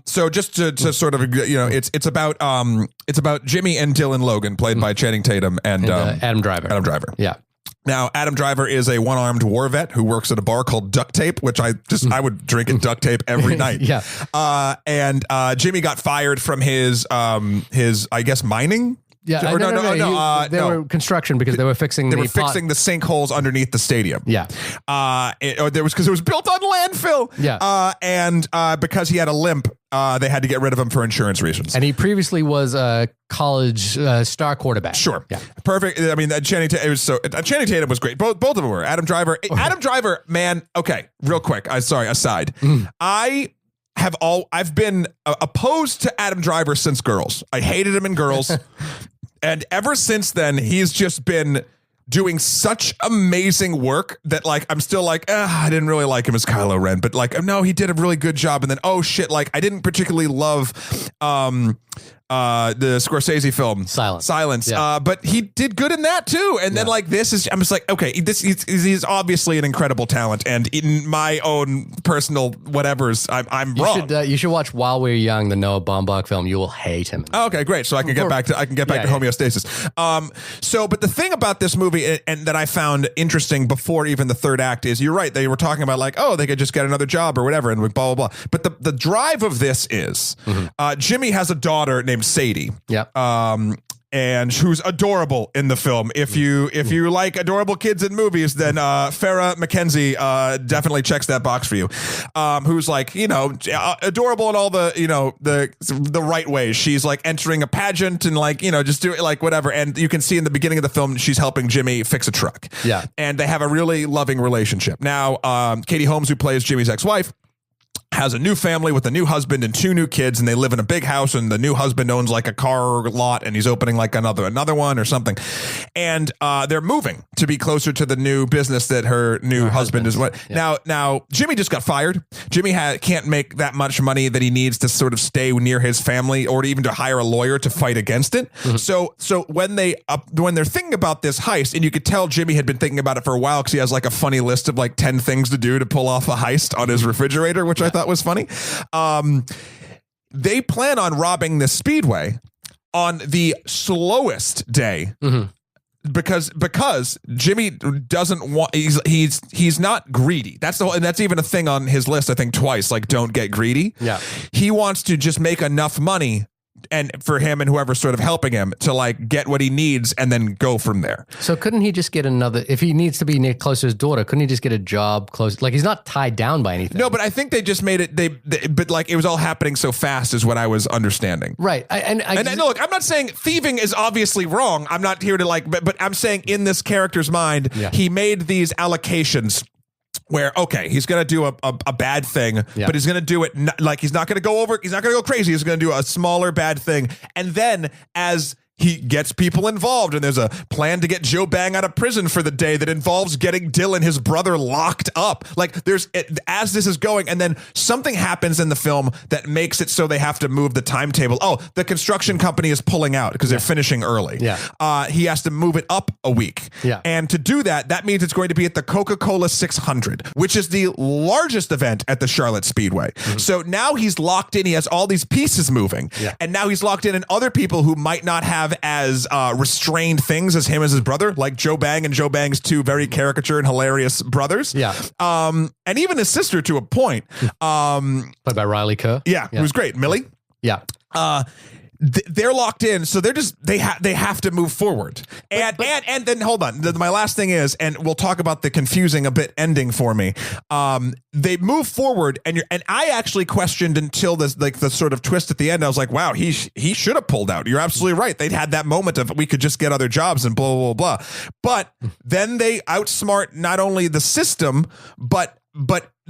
So just to sort of, it's about Jimmy and Dylan Logan, played by Channing Tatum and Adam Driver. Adam Driver. Yeah. Now, Adam Driver is a one-armed war vet who works at a bar called Duct Tape, which I would drink at Duct Tape every night. Yeah. And Jimmy got fired from his I guess, mining. Yeah, no. They were construction because they were fixing the sinkholes underneath the stadium. Yeah. Because it was built on landfill. Yeah. And because he had a limp, they had to get rid of him for insurance reasons. And he previously was a college star quarterback. Sure. Yeah. Perfect. I mean, Channing Tatum was great. Both of them were. Adam Driver, man. Okay, real quick. Aside. I've been opposed to Adam Driver since Girls. I hated him in Girls. And ever since then, he's just been doing such amazing work that like I'm still like I didn't really like him as Kylo Ren, but like no, he did a really good job. And then oh shit, like I didn't particularly love the Scorsese film Silence. Yeah. But he did good in that too. And then like this is, I'm just like, okay, he's obviously an incredible talent. And in my own personal whatevers, I'm wrong. You should watch While We're Young, the Noah Baumbach film. You will hate him. Okay, great. So I can get back to homeostasis. But the thing about this movie and that I found interesting before even the third act is you're right. They were talking about like, oh, they could just get another job or whatever and blah, blah, blah. But the drive of this is Jimmy has a daughter named Sadie. Yeah. And who's adorable in the film. If you like adorable kids in movies, then Farrah McKenzie definitely checks that box for you. Who's like, adorable in all the, the right ways. She's like entering a pageant and like, just do it like whatever. And you can see in the beginning of the film, she's helping Jimmy fix a truck. Yeah. And they have a really loving relationship. Now, Katie Holmes, who plays Jimmy's ex-wife, has a new family with a new husband and 2 new kids, and they live in a big house, and the new husband owns like a car lot, and he's opening like another one or something. And they're moving to be closer to the new business that her new husband is. Now Jimmy just got fired. Jimmy can't make that much money that he needs to sort of stay near his family or even to hire a lawyer to fight against it. So when they're thinking about this heist, and you could tell Jimmy had been thinking about it for a while because he has like a funny list of like 10 things to do to pull off a heist on his refrigerator, which I thought was funny. They plan on robbing the Speedway on the slowest day because Jimmy doesn't want, he's not greedy. And that's even a thing on his list, I think twice, like don't get greedy. Yeah. He wants to just make enough money and for him and whoever's sort of helping him to like get what he needs and then go from there. So couldn't he just get another, if he needs to be near close to his daughter, couldn't he just get a job close? Like he's not tied down by anything. No, but I think they just made it, but like it was all happening so fast is what I was understanding. Right. And look, I'm not saying thieving is obviously wrong. I'm not here to like, but I'm saying in this character's mind, he made these allocations where, okay, he's going to do a bad thing, but he's going to do it like he's not going to go crazy. He's going to do a smaller bad thing. And then as he gets people involved, and there's a plan to get Joe Bang out of prison for the day that involves getting Dylan, his brother, locked up. Like as this is going, and then something happens in the film that makes it so they have to move the timetable. Oh, the construction company is pulling out because they're finishing early. Yeah. He has to move it up a week. Yeah. And to do that means it's going to be at the Coca-Cola 600, which is the largest event at the Charlotte Speedway. So now he's locked in. He has all these pieces moving. Yeah. And now he's locked in, and other people who might not have as restrained things as him as his brother, like Joe Bang and Joe Bang's 2 very caricature and hilarious brothers. Yeah. And even his sister to a point. Played by Riley Kerr. Yeah, it was great. Millie. Yeah. They're locked in, so they have to move forward. And then hold on. My last thing is, and we'll talk about the confusing a bit ending for me. They move forward, and I actually questioned until this like the sort of twist at the end. I was like, wow, he should have pulled out. You're absolutely right. They'd had that moment of we could just get other jobs and blah blah blah. But then they outsmart not only the system, but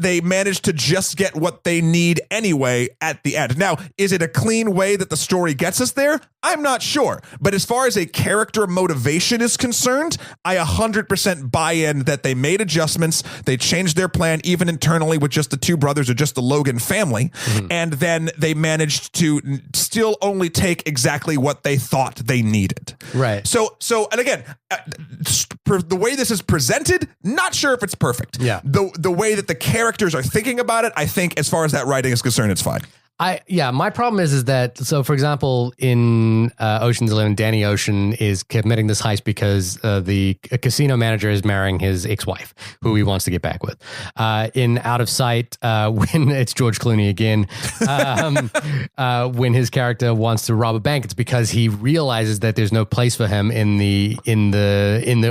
they managed to just get what they need anyway at the end. Now, is it a clean way that the story gets us there? I'm not sure. But as far as a character motivation is concerned, I 100% buy in that they made adjustments. They changed their plan, even internally with just the 2 brothers or just the Logan family. And then they managed to still only take exactly what they thought they needed. Right. So, and again, the way this is presented, not sure if it's perfect. Yeah. The way that the characters are thinking about it, I think as far as that writing is concerned, it's fine. My problem is that, so for example, in Ocean's 11, Danny Ocean is committing this heist because the casino manager is marrying his ex-wife, who he wants to get back with. In Out of Sight, when it's George Clooney again, when his character wants to rob a bank, it's because he realizes that there's no place for him in the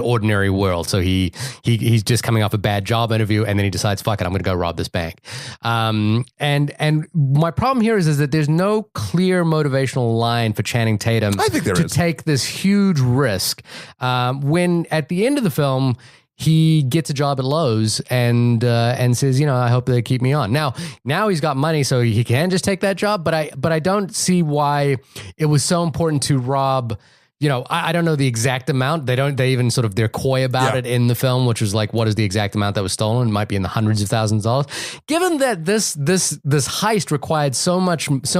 ordinary world. So he's just coming off a bad job interview, and then he decides, fuck it, I'm going to go rob this bank. And my problem here is that there's no clear motivational line for Channing Tatum to take this huge risk. When at the end of the film, he gets a job at Lowe's and says, I hope they keep me on. Now he's got money, so he can just take that job. But I don't see why it was so important to rob I don't know the exact amount. They even sort of, they're coy about it in the film, which was like, what is the exact amount that was stolen? It might be in the hundreds of thousands of dollars. Given that this heist required so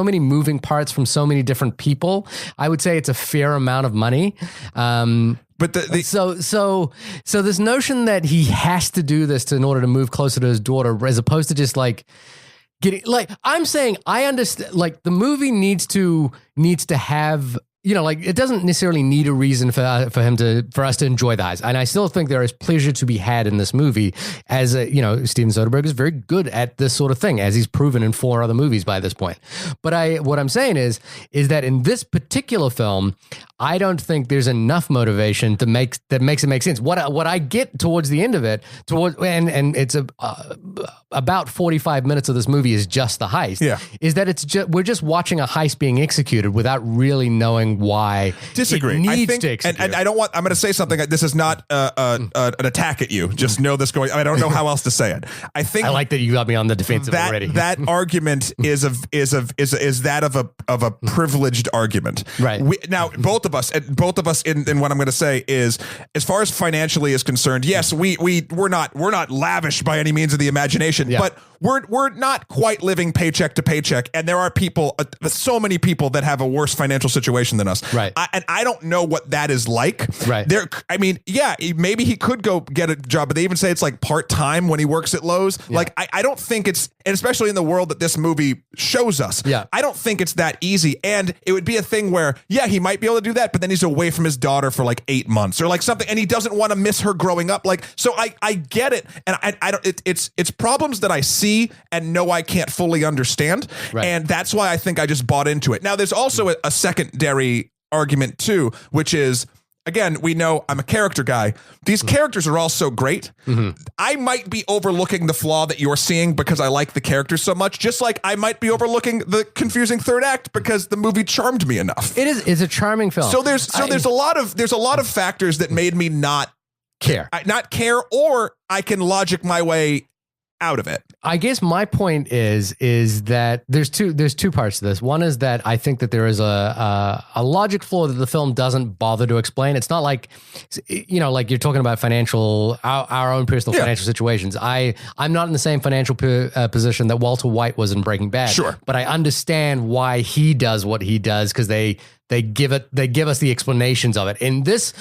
many moving parts from so many different people, I would say it's a fair amount of money. But so this notion that he has to do this in order to move closer to his daughter, as opposed to just like getting, like, I'm saying, I understand, like, the movie needs to have, like, it doesn't necessarily need a reason for us to enjoy the heist. And I still think there is pleasure to be had in this movie, as Steven Soderbergh is very good at this sort of thing, as he's proven in 4 other movies by this point. But what I'm saying is that in this particular film, I don't think there's enough motivation that makes it make sense. What I get towards the end of it, and it's about 45 minutes of this movie is just the heist. Yeah. Is that we're just watching a heist being executed without really knowing why. Disagree. It needs I think, to execute. and I don't want. I'm going to say something. This is not an attack at you. Just know this going. I don't know how else to say it. I think I like that you got me on the defensive already. That argument is that of a privileged argument. Right. Now, both of us in what I'm going to say is, as far as financially is concerned, yes, we're not lavish by any means of the imagination, but we're not quite living paycheck to paycheck, and there are people, so many people that have a worse financial situation than us. Right. And I don't know what that is like. Right. Maybe he could go get a job, but they even say it's like part-time when he works at Lowe's. Yeah. Like, I don't think it's, and especially in the world that this movie shows us, I don't think it's that easy. And it would be a thing where, he might be able to do that, but then he's away from his daughter for like 8 months or like something, and he doesn't want to miss her growing up. Like, so I get it. And I don't, it's problems that I see and know I can't fully understand. Right. And that's why I think I just bought into it. Now, there's also a secondary argument too, which is, again, we know I'm a character guy. These characters are all so great. Mm-hmm. I might be overlooking the flaw that you're seeing because I like the characters so much, just like I might be overlooking the confusing third act because the movie charmed me enough. It's a charming film. So there's a lot of factors that made me not care, or I can logic my way out of it. I guess my point is that there's two parts to this. One is that I think that there is a logic flaw that the film doesn't bother to explain. It's not like, like you're talking about our own personal financial situations. I'm not in the same financial position that Walter White was in Breaking Bad. Sure. But I understand why he does what he does, because they give us the explanations of it in this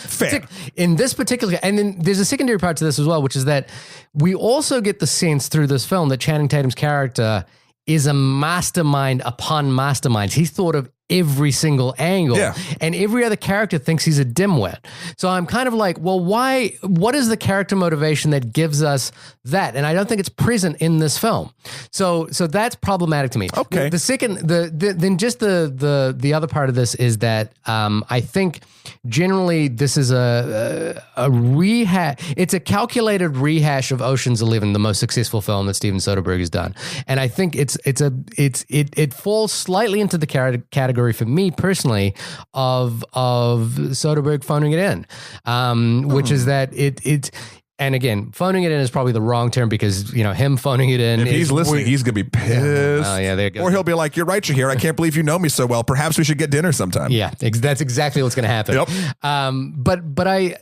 particular, and then there's a secondary part to this as well, which is that we also get the sense through this film that Channing Tatum's character is a mastermind upon masterminds. He's thought of every single angle, and every other character thinks he's a dimwit. So I'm kind of like, well, what is the character motivation that gives us that? And I don't think it's present in this film. So that's problematic to me. Okay. The second, then just the other part of this is that I think generally this is a rehash. It's a calculated rehash of Ocean's 11, the most successful film that Steven Soderbergh has done. And I think it falls slightly into the category for me personally of Soderbergh phoning it in, which is that it. And again, phoning it in is probably the wrong term, because him phoning it in. If he's listening, he's gonna be pissed. Oh yeah, there you go. Or he'll be like, "You're right, Shahir. I can't believe you know me so well. Perhaps we should get dinner sometime." Yeah, that's exactly what's gonna happen. Yep. But I,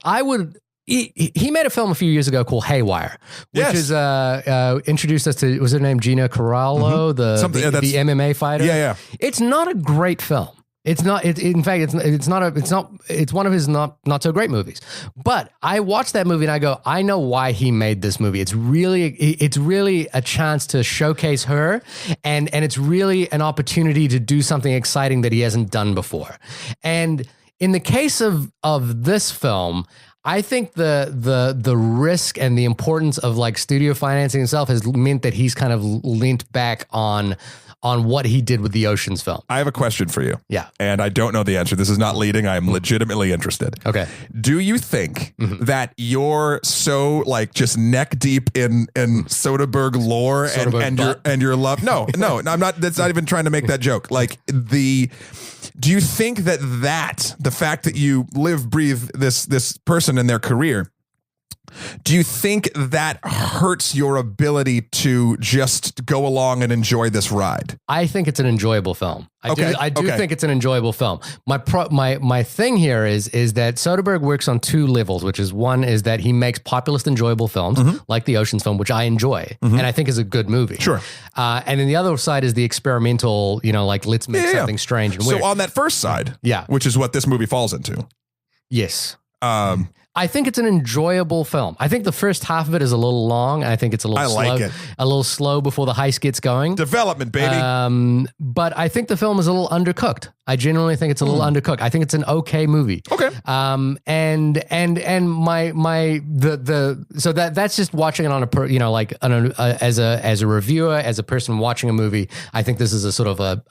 I would. He made a film a few years ago called Haywire, which is introduced us to, was her name Gina Carallo, the MMA fighter? Yeah. It's not a great film. It's not. In fact, it's not. It's one of his not so great movies. But I watched that movie and I go, I know why he made this movie. It's really a chance to showcase her, and it's really an opportunity to do something exciting that he hasn't done before. And in the case of this film, I think the risk and the importance of like studio financing itself has meant that he's kind of leant back on what he did with the Oceans film. I have a question for you. Yeah. And I don't know the answer. This is not leading. I am legitimately interested. Okay. Do you think that you're so like just neck deep in Soderbergh lore and your love? No, I'm not. That's not even trying to make that joke. Like do you think that the fact that you live, breathe this person and their career Do you think that hurts your ability to just go along and enjoy this ride? I think it's an enjoyable film. I do think it's an enjoyable film. My thing here is that Soderbergh works on two levels, which is one is that he makes populist enjoyable films like the Ocean's film, which I enjoy and I think is a good movie. Sure. And then the other side is the experimental, like let's make something strange and weird. So on that first side, which is what this movie falls into. Yes. I think it's an enjoyable film. I think the first half of it is a little long. I think it's a little slow before the heist gets going. Development, baby. But I think the film is a little undercooked. I genuinely think it's a little undercooked. I think it's an okay movie. Okay. So that's just watching it on as a reviewer, as a person watching a movie. I think this is a sort of a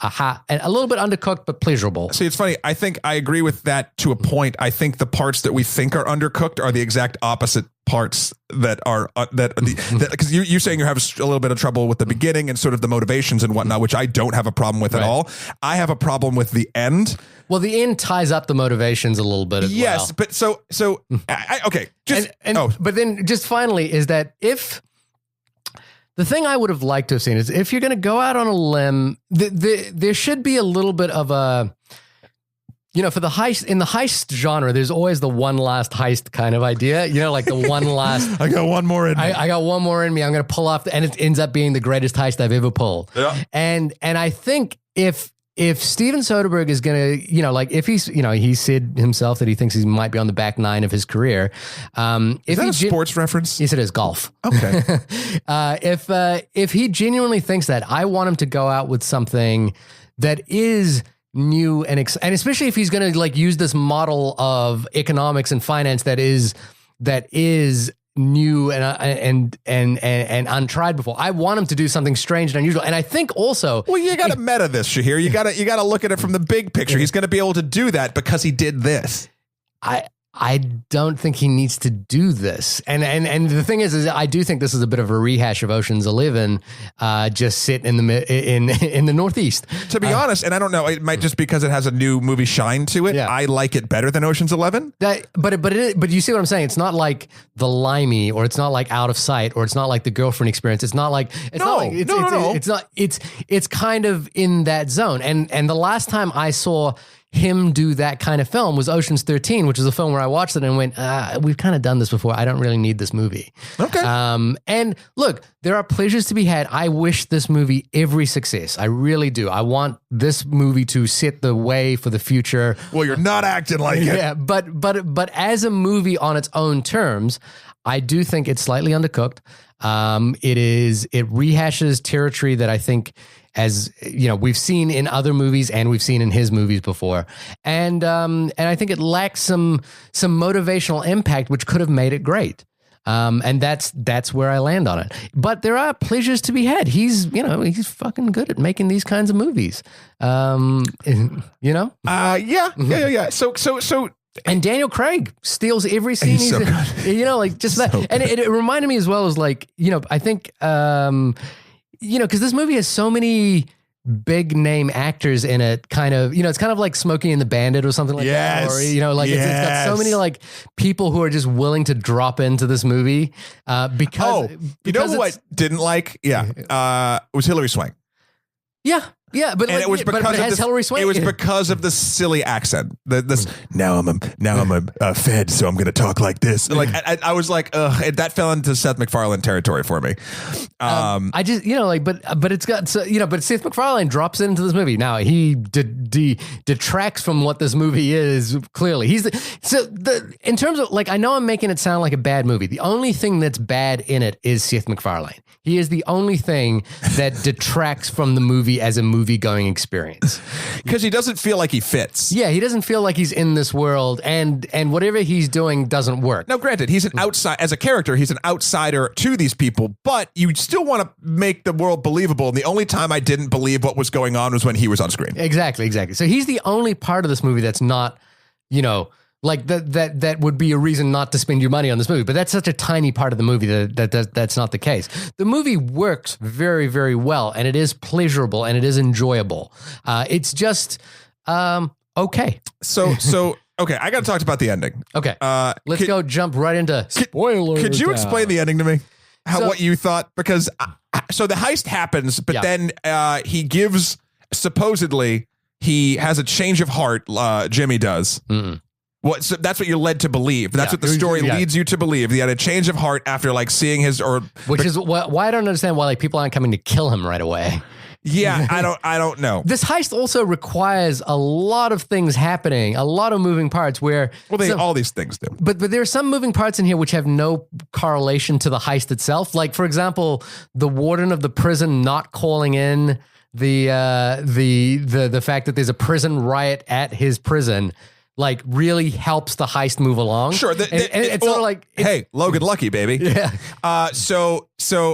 little bit undercooked but pleasurable. See, it's funny. I think I agree with that to a point. I think the parts that we think are undercooked are the exact opposite parts that are because you're saying you have a little bit of trouble with the beginning and sort of the motivations and whatnot, which I don't have a problem with at all. I have a problem with the end. Well, the end ties up the motivations a little bit as well. Yes, but okay. But then just finally is that if the thing I would have liked to have seen is if you're going to go out on a limb, there should be a little bit of a, for the heist, in the heist genre, there's always the one last heist kind of idea, like the one last. I got one more in me. I got one more in me. I'm going to pull off, and it ends up being the greatest heist I've ever pulled. Yeah. And I think if Steven Soderbergh is going to, if he's, he said himself that he thinks he might be on the back nine of his career. Is that a sports reference? Yes, it is golf. Okay. If he genuinely thinks that, I want him to go out with something that is new and especially if he's going to use this model of economics and finance that is new and untried before. I want him to do something strange and unusual. And I think also, well, you got to meta this, Shahir. You got to look at it from the big picture. He's going to be able to do that because he did this. I don't think he needs to do this. And the thing is I do think this is a bit of a rehash of Ocean's 11, just sitting in the Northeast. To be honest, and I don't know, it might just because it has a new movie shine to it. Yeah. I like it better than Ocean's 11. But you see what I'm saying? It's not like The Limey, or it's not like Out of Sight, or it's not like The Girlfriend Experience. It's not like it's kind of in that zone. And the last time I saw him do that kind of film was Ocean's 13, which is a film where I watched it and went, we've kind of done this before. I don't really need this movie. Okay. And look, there are pleasures to be had. I wish this movie every success. I really do. I want this movie to set the way for the future. Well, you're not acting like it. Yeah, but as a movie on its own terms, I do think it's slightly undercooked. It rehashes territory that I think, as we've seen in other movies and we've seen in his movies before, and I think it lacks some motivational impact, which could have made it great. And that's where I land on it. But there are pleasures to be had. He's fucking good at making these kinds of movies. Yeah. So. And Daniel Craig steals every scene. He's so good. Just that. So and it reminded me as well as I think, because this movie has so many big name actors in it, kind of, it's kind of like Smokey and the Bandit or something like that. Or, it's got so many people who are just willing to drop into this movie because you know who I didn't like? Yeah. It was Hilary Swank. Yeah. Yeah, but it was because it has Hilary Swank. It was because of the silly accent. Now I'm a Fed, so I'm going to talk like this. I was like, ugh, that fell into Seth MacFarlane territory for me. I just but it's got but Seth MacFarlane drops into this movie. Now he detracts from what this movie is. Clearly, in terms of I know I'm making it sound like a bad movie. The only thing that's bad in it is Seth MacFarlane. He is the only thing that detracts from the movie as a movie-going experience. Because he doesn't feel like he fits. Yeah, he doesn't feel like he's in this world, and whatever he's doing doesn't work. Now, granted, he's an as a character, he's an outsider to these people, but you still want to make the world believable, and the only time I didn't believe what was going on was when he was on screen. Exactly. So he's the only part of this movie that's not, that would be a reason not to spend your money on this movie. But that's such a tiny part of the movie that's not the case. The movie works very, very well, and it is pleasurable and it is enjoyable. It's just okay. So okay, I got to talk about the ending. Okay, let's go jump right into spoilers. Could you explain the ending to me? What you thought? Because so the heist happens, but then he gives, supposedly he has a change of heart. Jimmy does. What? So that's what you're led to believe. That's what the story leads you to believe. He had a change of heart after like seeing which is why I don't understand why like people aren't coming to kill him right away. Yeah, I don't know. This heist also requires a lot of things happening, a lot of moving parts where... Well, all these things do. But there are some moving parts in here which have no correlation to the heist itself. Like, for example, the warden of the prison not calling in the fact that there's a prison riot at his prison, like, really helps the heist move along. Sure. It's sort of like... Hey, Logan lucky, baby. Yeah. So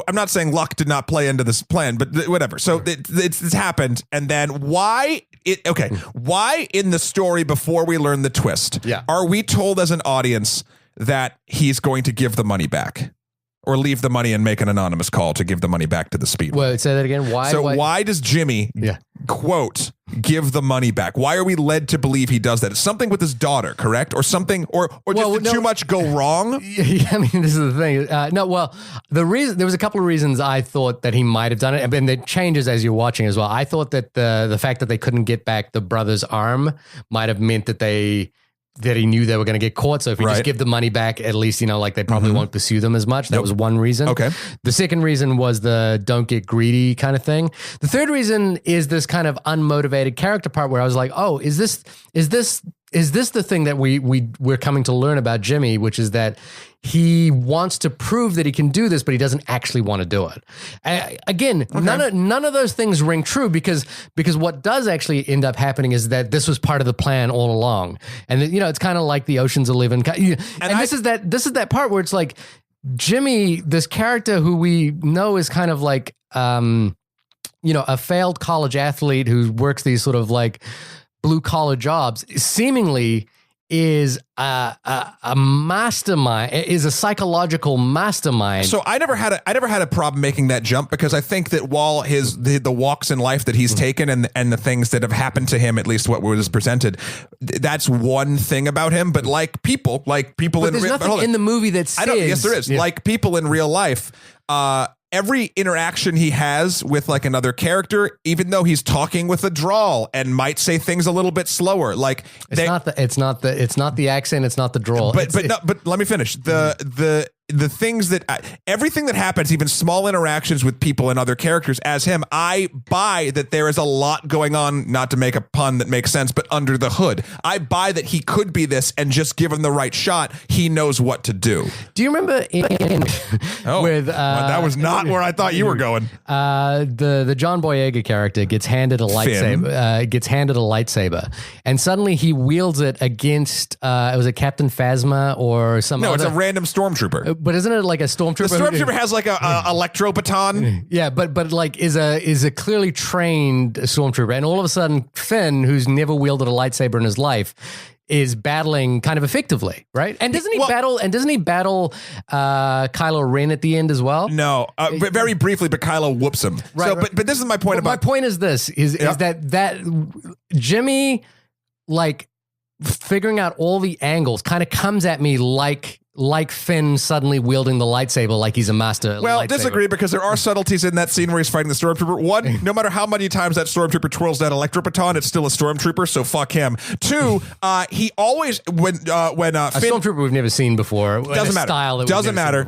I'm not saying luck did not play into this plan, but whatever. So it's happened. And then why in the story before we learn the twist, are we told as an audience that he's going to give the money back? Or leave the money and make an anonymous call to give the money back to the speedway? Wait, say that again. Why does Jimmy, quote, give the money back? Why are we led to believe he does that? It's something with his daughter, correct? Or something, or did too much go wrong? Yeah, I mean, this is the thing. The reason, there was a couple of reasons I thought that he might have done it, and it changes as you're watching as well. I thought that the fact that they couldn't get back the brother's arm might have meant that he knew they were going to get caught. So if you just give the money back, at least, like they probably won't pursue them as much. That was one reason. Okay. The second reason was the don't get greedy kind of thing. The third reason is this kind of unmotivated character part where I was like, oh, is this the thing that we're coming to learn about Jimmy, which is that he wants to prove that he can do this, but he doesn't actually want to do it. None of those things ring true because what does actually end up happening is that this was part of the plan all along. And it's kind of like the Ocean's 11. This is that part where it's like Jimmy, this character who we know is kind of like a failed college athlete who works these sort of like blue collar jobs, seemingly is a mastermind, is a psychological mastermind. So I never had a problem making that jump because I think that while the walks in life that he's taken and the things that have happened to him, at least what was presented, that's one thing about him. But like people but there's nothing in the movie that says, yes, there is. Like people in real life, every interaction he has with like another character, even though he's talking with a drawl and might say things a little bit slower, like it's not the accent, it's not the drawl. But let me finish. The things that everything that happens, even small interactions with people and other characters as him, I buy that there is a lot going on, not to make a pun that makes sense, but under the hood. I buy that he could be this and just give him the right shot, he knows what to do. Do you remember that was not where I thought you were going. The John Boyega character gets handed a lightsaber, and suddenly he wields it against was it Captain Phasma or some No, it's a random stormtrooper. But isn't it like a stormtrooper? The stormtrooper has like a electro baton. Yeah, but like is a clearly trained stormtrooper, and all of a sudden Finn, who's never wielded a lightsaber in his life, is battling kind of effectively, right? And doesn't he battle Kylo Ren at the end as well? No, very briefly, but Kylo whoops him. Right. So, but this is my point. My point is this: is that Jimmy, like, figuring out all the angles, kind of comes at me like Finn suddenly wielding the lightsaber like he's a master. Well, disagree, because there are subtleties in that scene where he's fighting the stormtrooper. One, no matter how many times that stormtrooper twirls that electro baton, it's still a stormtrooper, so fuck him. Two, he always when Finn, stormtrooper we've never seen before. Doesn't matter. Doesn't matter.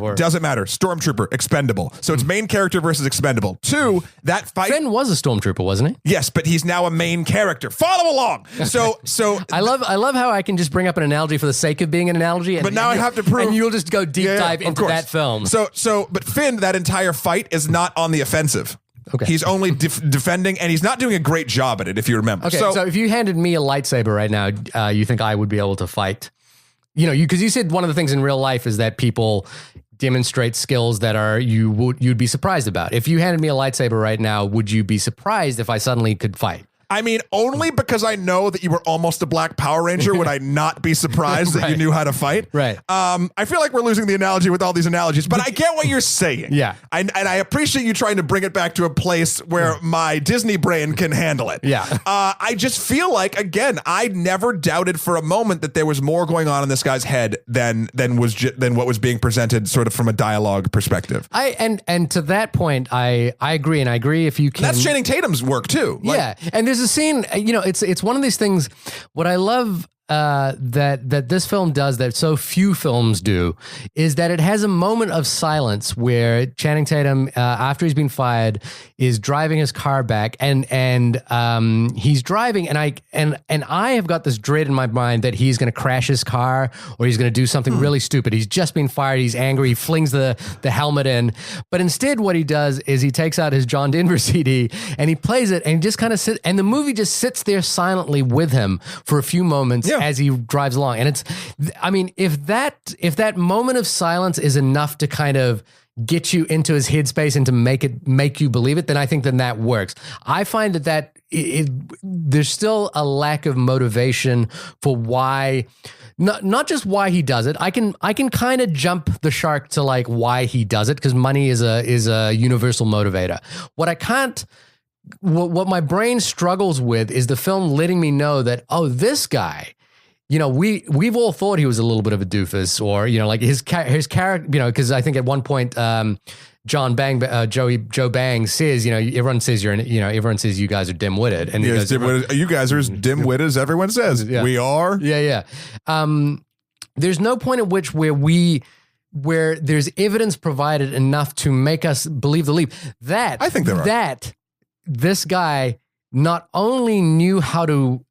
Stormtrooper, expendable. So it's main character versus expendable. Two, that fight. Finn was a stormtrooper, wasn't he? Yes, but he's now a main character. Follow along. So I love how I can just bring up an analogy for the sake of being an analogy. But now I have to prove. And you'll just go deep dive into that film. But Finn, that entire fight is not on the offensive. Okay. He's only defending, and he's not doing a great job at it, if you remember. Okay, so if you handed me a lightsaber right now, you think I would be able to fight? Because you said one of the things in real life is that people demonstrate skills that you'd be surprised about. If you handed me a lightsaber right now, would you be surprised if I suddenly could fight? I mean, only because I know that you were almost a Black Power Ranger would I not be surprised that you knew how to fight. Right. I feel like we're losing the analogy with all these analogies, but I get what you're saying. Yeah. And I appreciate you trying to bring it back to a place where my Disney brain can handle it. Yeah. I just feel like, again, I never doubted for a moment that there was more going on in this guy's head than what was being presented sort of from a dialogue perspective. And to that point, I agree, and I agree if you can. That's Channing Tatum's work too. Yeah, and there's a scene. It's one of these things. What I love that this film does that so few films do is that it has a moment of silence where Channing Tatum, after he's been fired, is driving his car back, and he's driving, and I have got this dread in my mind that he's going to crash his car or he's going to do something really stupid. He's just been fired. He's angry. He flings the helmet in, but instead, what he does is he takes out his John Denver CD and he plays it, and he just kind of sits, and the movie just sits there silently with him for a few moments. Yeah. As he drives along. And if that moment of silence is enough to kind of get you into his headspace and to make you believe it, then I think that works. I find that there's still a lack of motivation for why, not just why he does it. I can kind of jump the shark to like why he does it, because money is a universal motivator. What my brain struggles with is the film letting me know that, oh, this guy, we've all thought he was a little bit of a doofus, or like his character, because I think at one point Joe Bang says, everyone says everyone says you guys are dim-witted, and you guys are as dim-witted as everyone says. Yeah. We are. Yeah. There's no point at which where there's evidence provided enough to make us believe the leap that I think there are. That this guy not only knew how to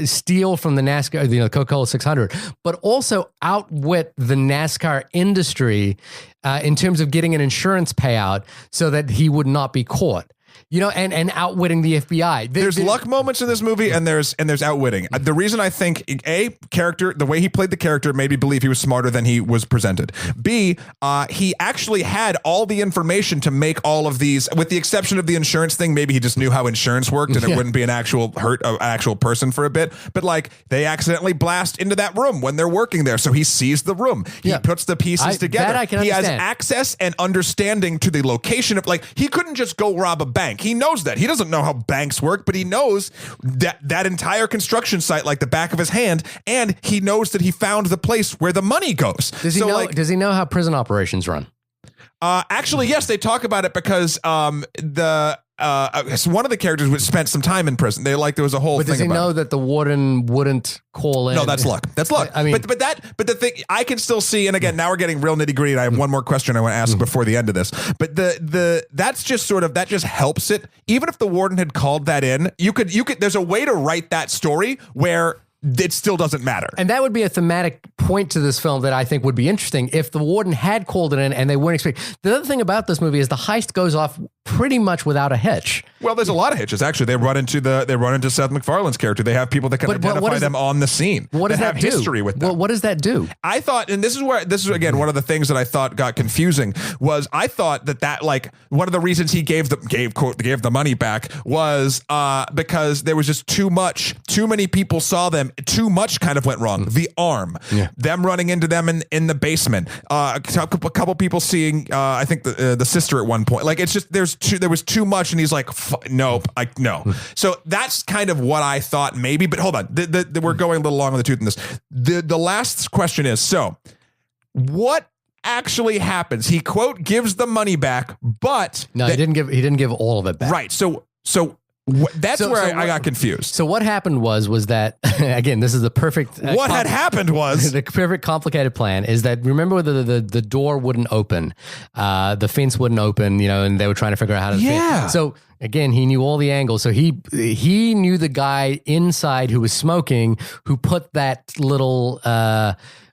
steal from the NASCAR, the Coca-Cola 600, but also outwit the NASCAR industry in terms of getting an insurance payout so that he would not be caught. And outwitting the FBI. There's luck moments in this movie, and there's outwitting. The reason I think the way he played the character made me believe he was smarter than he was presented. B, he actually had all the information to make all of these, with the exception of the insurance thing. Maybe he just knew how insurance worked, and it wouldn't be an actual person for a bit. But like, they accidentally blast into that room when they're working there, so he sees the room. He puts the pieces together. That I can understand. He has access and understanding to the location of, like, he couldn't just go rob a bank. He knows that. He doesn't know how banks work, but he knows that entire construction site like the back of his hand, and he knows that he found the place where the money goes. Does he know how prison operations run? Actually, yes, they talk about it because so one of the characters spent some time in prison. There was a whole thing about it. But does he know that the warden wouldn't call in? No, that's luck. That's luck. I mean, but the thing I can still see, and again, now we're getting real nitty gritty, and I have one more question I want to ask before the end of this. But that's just that just helps it. Even if the warden had called that in, you could there's a way to write that story where it still doesn't matter. And that would be a thematic point to this film that I think would be interesting if the warden had called it in and they weren't expecting. The other thing about this movie is the heist goes off pretty much without a hitch. Well, there's a lot of hitches actually. They run into Seth MacFarlane's character. They have people that can identify them on the scene. What does that have do? History with them. Well, what does that do? I thought, and this is again one of the things that I thought got confusing, was I thought that like one of the reasons he gave the money back was because there was just too many people saw them, too much kind of went wrong. The arm, them running into them in the basement, a couple people seeing I think the sister at one point. Like, it's just there was too much, and he's like, nope, no. So that's kind of what I thought maybe. But hold on, we're going a little long on the tooth in this. The last question is, so what actually happens? He quote gives the money back, but no, he didn't give all of it back. Right. So that's where I got confused. So what happened was that, again, this is the perfect... what had happened was... The perfect complicated plan is that, remember the door wouldn't open, the fence wouldn't open, and they were trying to figure out how to... Yeah. So again, he knew all the angles. So he knew the guy inside who was smoking, who put that little...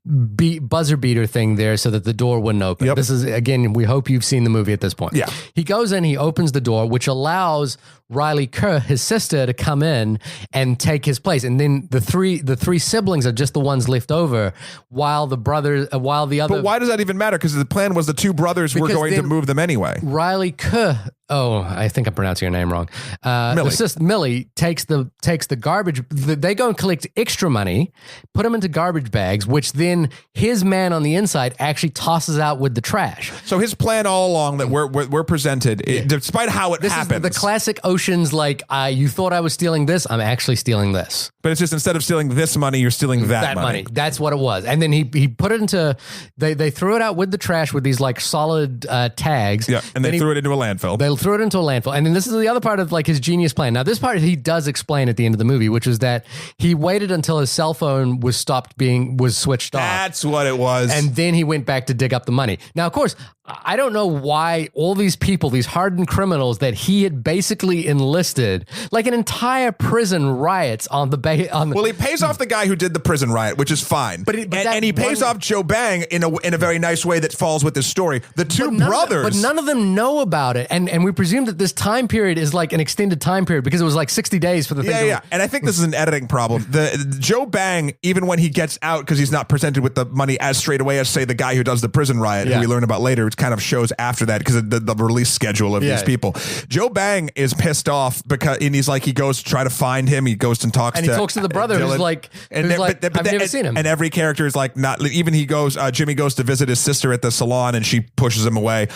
buzzer beater thing there so that the door wouldn't open. Yep. This is, again, we hope you've seen the movie at this point. Yeah. He goes in, he opens the door, which allows Riley Kerr, his sister, to come in and take his place. And then the three siblings are just the ones left over, while the other... But why does that even matter? Because the plan was the two brothers were going to move them anyway. Riley Kerr I think I'm pronouncing her name wrong. Millie. The sister, Millie takes the garbage. They go and collect extra money, put them into garbage bags, which then his man on the inside actually tosses out with the trash. So his plan all along that we're presented, despite how it happens. This is the classic Ocean's, like, you thought I was stealing this, I'm actually stealing this. But it's just instead of stealing this money, you're stealing that money. That's what it was. And then he put it into, they threw it out with the trash with these like solid tags. Yeah, and they threw it into a landfill. They threw it into a landfill. And then this is the other part of like his genius plan. Now, this part he does explain at the end of the movie, which is that he waited until his cell phone was switched off. That's what it was. And then he went back to dig up the money. Now, of course, I don't know why all these people, these hardened criminals that he had basically enlisted, like an entire prison riots on the bay. Well, he pays off the guy who did the prison riot, which is fine. But he pays off Joe Bang in a very nice way that falls with this story. The two brothers. But none of them know about it. And we presume that this time period is like an extended time period because it was like 60 days for the thing. Yeah. And I think this is an editing problem. The Joe Bang, even when he gets out, because he's not presented with the money as straight away as, say, the guy who does the prison riot, who we learn about later, it kind of shows after that because of the release schedule of these people. Joe Bang is pissed off because, and he's like, he goes to try to find him. He goes and talks to the brother who's like, I've never seen him. And every character is like, not even he goes, Jimmy goes to visit his sister at the salon and she pushes him away.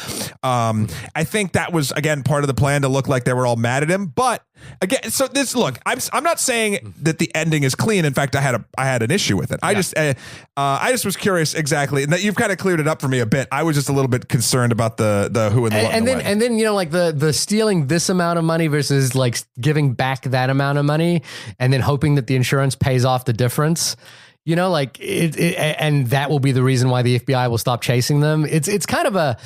I think that was, again, part of the plan to look like they were all mad at him. But again, so this, look, I'm not saying that the ending is clean. In fact, I had an issue with it. I just was curious exactly, and that you've kind of cleared it up for me a bit. I was just a little bit concerned about the who and the what and then you know, like the stealing this amount of money versus like giving back that amount of money and then hoping that the insurance pays off the difference. You know, like and that will be the reason why the FBI will stop chasing them. It's kind of a.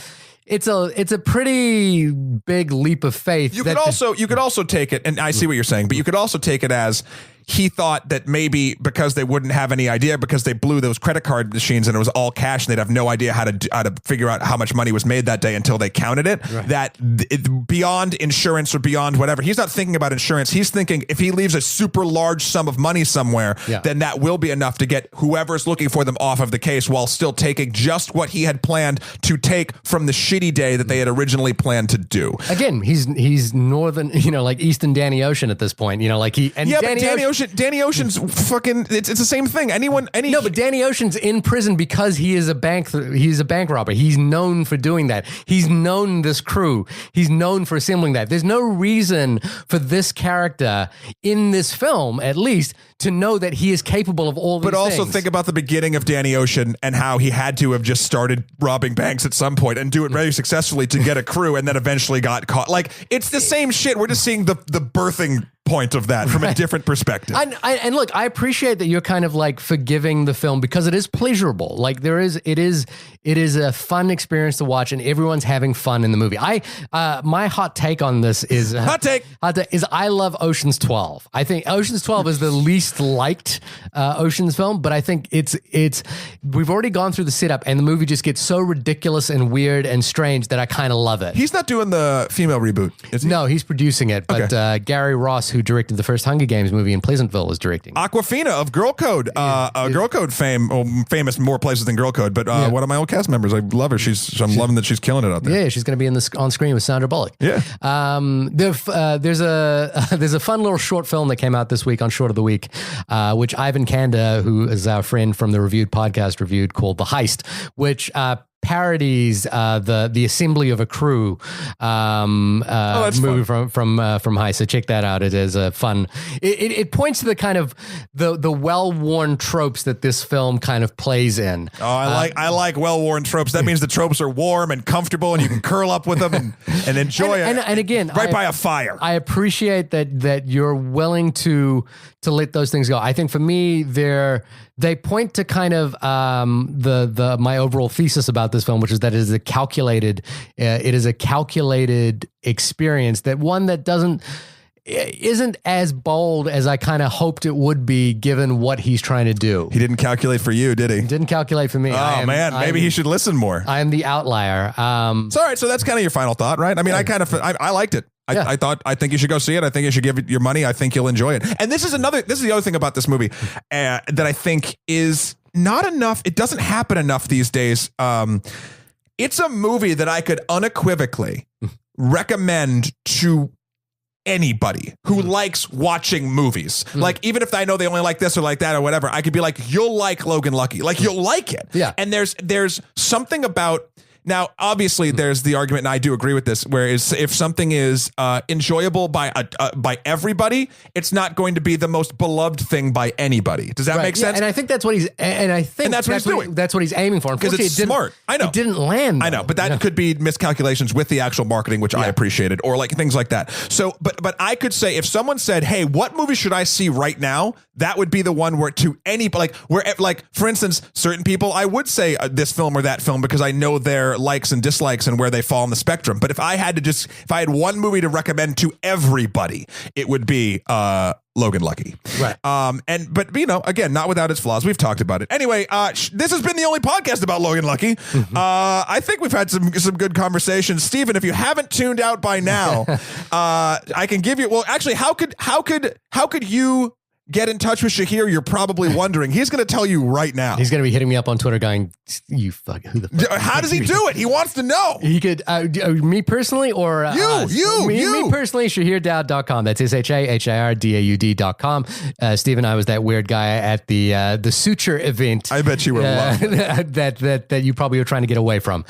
It's a pretty big leap of faith. You could also take it, and I see what you're saying, but you could also take it as he thought that maybe because they wouldn't have any idea because they blew those credit card machines and it was all cash and they'd have no idea how to figure out how much money was made that day until they counted it. Right. That beyond insurance or beyond whatever, he's not thinking about insurance. He's thinking if he leaves a super large sum of money somewhere, then that will be enough to get whoever's looking for them off of the case while still taking just what he had planned to take from the shitty day that they had originally planned to do. Again, he's northern, you know, like Easton Danny Ocean at this point, you know, like Danny Ocean's fucking. It's the same thing. No, but Danny Ocean's in prison because he is a bank robber. He's known for doing that. He's known this crew. He's known for assembling that. There's no reason for this character in this film, at least, to know that he is capable of all these things. But also think about the beginning of Danny Ocean and how he had to have just started robbing banks at some point and do it very successfully to get a crew and then eventually got caught. Like, it's the same shit. We're just seeing the birthing point of that from a different perspective. And look, I appreciate that you're kind of like forgiving the film because it is pleasurable. Like it is a fun experience to watch and everyone's having fun in the movie. My hot take on this is I love Ocean's 12. I think Ocean's 12 is the least liked Ocean's film, but I think we've already gone through the setup and the movie just gets so ridiculous and weird and strange that I kind of love it. He's not doing the female reboot, is he? No, he's producing it, but Gary Ross, who directed the first Hunger Games movie in Pleasantville, is directing. Awkwafina of Girl Code, Girl Code fame, famous more places than Girl Code, but one of my old cast members. I love her. I'm loving that she's killing it out there. Yeah, she's going to be on screen with Sandra Bullock. Yeah. There's a fun little short film that came out this week on Short of the Week, which Ivan Kanda, who is our friend from the Reviewed podcast, reviewed, called The Heist, which parodies the assembly of a crew movie from Heist. So check that out. It is a fun. It points to the kind of the well-worn tropes that this film kind of plays in. Oh, I like well-worn tropes. That means the tropes are warm and comfortable, and you can curl up with them and enjoy it. And again, by a fire. I appreciate that you're willing to let those things go. I think for me, they point to kind of my overall thesis about this film, which is that it is a calculated experience, that one that isn't as bold as I kind of hoped it would be given what he's trying to do. He didn't calculate for you, did he? He didn't calculate for me. Maybe he should listen more. I am the outlier. It's all right. So that's kind of your final thought, right? I mean, I liked it. I think you should go see it. I think you should give it your money. I think you'll enjoy it. And this is the other thing about this movie that I think is not enough. It doesn't happen enough these days. It's a movie that I could unequivocally recommend to anybody who likes watching movies, like even if I know they only like this or like that or whatever, I could be like, you'll like Logan Lucky, like you'll like it. Yeah. And there's something about, now obviously there's the argument, and I do agree with this, whereas if something is enjoyable by everybody, it's not going to be the most beloved thing by anybody. Does that make sense? And I think that's what he's that's what he's doing. That's what he's aiming for. Because it's smart. I know it didn't land. I know, but that could be miscalculations with the actual marketing, which I appreciated, or like things like that. So, but I could say if someone said, "Hey, what movie should I see right now?" That would be the one where to any like for instance, certain people I would say this film or that film because I know their likes and dislikes and where they fall on the spectrum. But if I had one movie to recommend to everybody, it would be Logan Lucky. Right. But you know, again, not without its flaws. We've talked about it. Anyway, this has been the only podcast about Logan Lucky. I think we've had some good conversations. Steven, if you haven't tuned out by now, I can give you, well, actually, how could you get in touch with Shahir? You're probably wondering. He's going to tell you right now. He's going to be hitting me up on Twitter going, you fuck, who the fuck? How does he do it? He wants to know. He could, me personally or me personally, ShahirDaud.com. That's SHAHIRDAUD.com. Steve and I was that weird guy at the suture event. I bet you were that you probably were trying to get away from.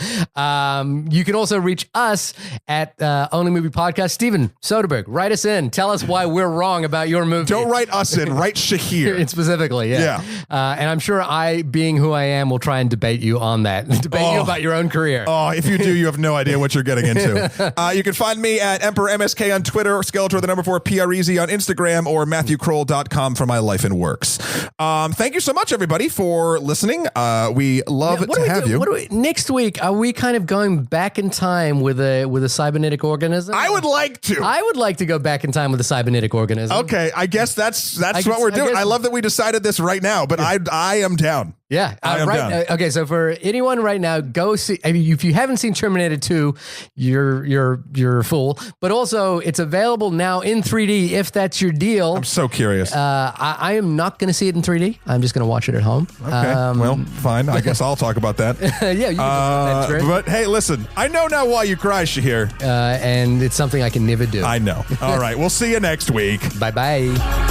You can also reach us at Only Movie Podcast. Steven Soderbergh, write us in. Tell us why we're wrong about your movie. Don't write us in. Write Shahir. Specifically, yeah. And I'm sure I, being who I am, will try and debate you on that. Debate you about your own career. Oh, if you do, you have no idea what you're getting into. You can find me at Emperor MSK on Twitter, or Skeletor, the number 4 PREZ on Instagram, or MatthewKroll.com for my life and works. Thank you so much, everybody, for listening. We love to have you. Next week, are we kind of going back in time with a cybernetic organism? I would like to. I would like to go back in time with a cybernetic organism. Okay, I guess that's what we're doing. I love that we decided this right now, but I am down. Yeah, right. Okay, so for anyone right now, go see. I mean, if you haven't seen Terminator 2, you're a fool. But also, it's available now in 3D if that's your deal. I'm so curious. I am not going to see it in 3D. I'm just going to watch it at home. Okay, well, fine. I guess I'll talk about that. Yeah, you can. That's great. But hey, listen, I know now why you cry, Shahir. And it's something I can never do. I know. All right, we'll see you next week. Bye-bye.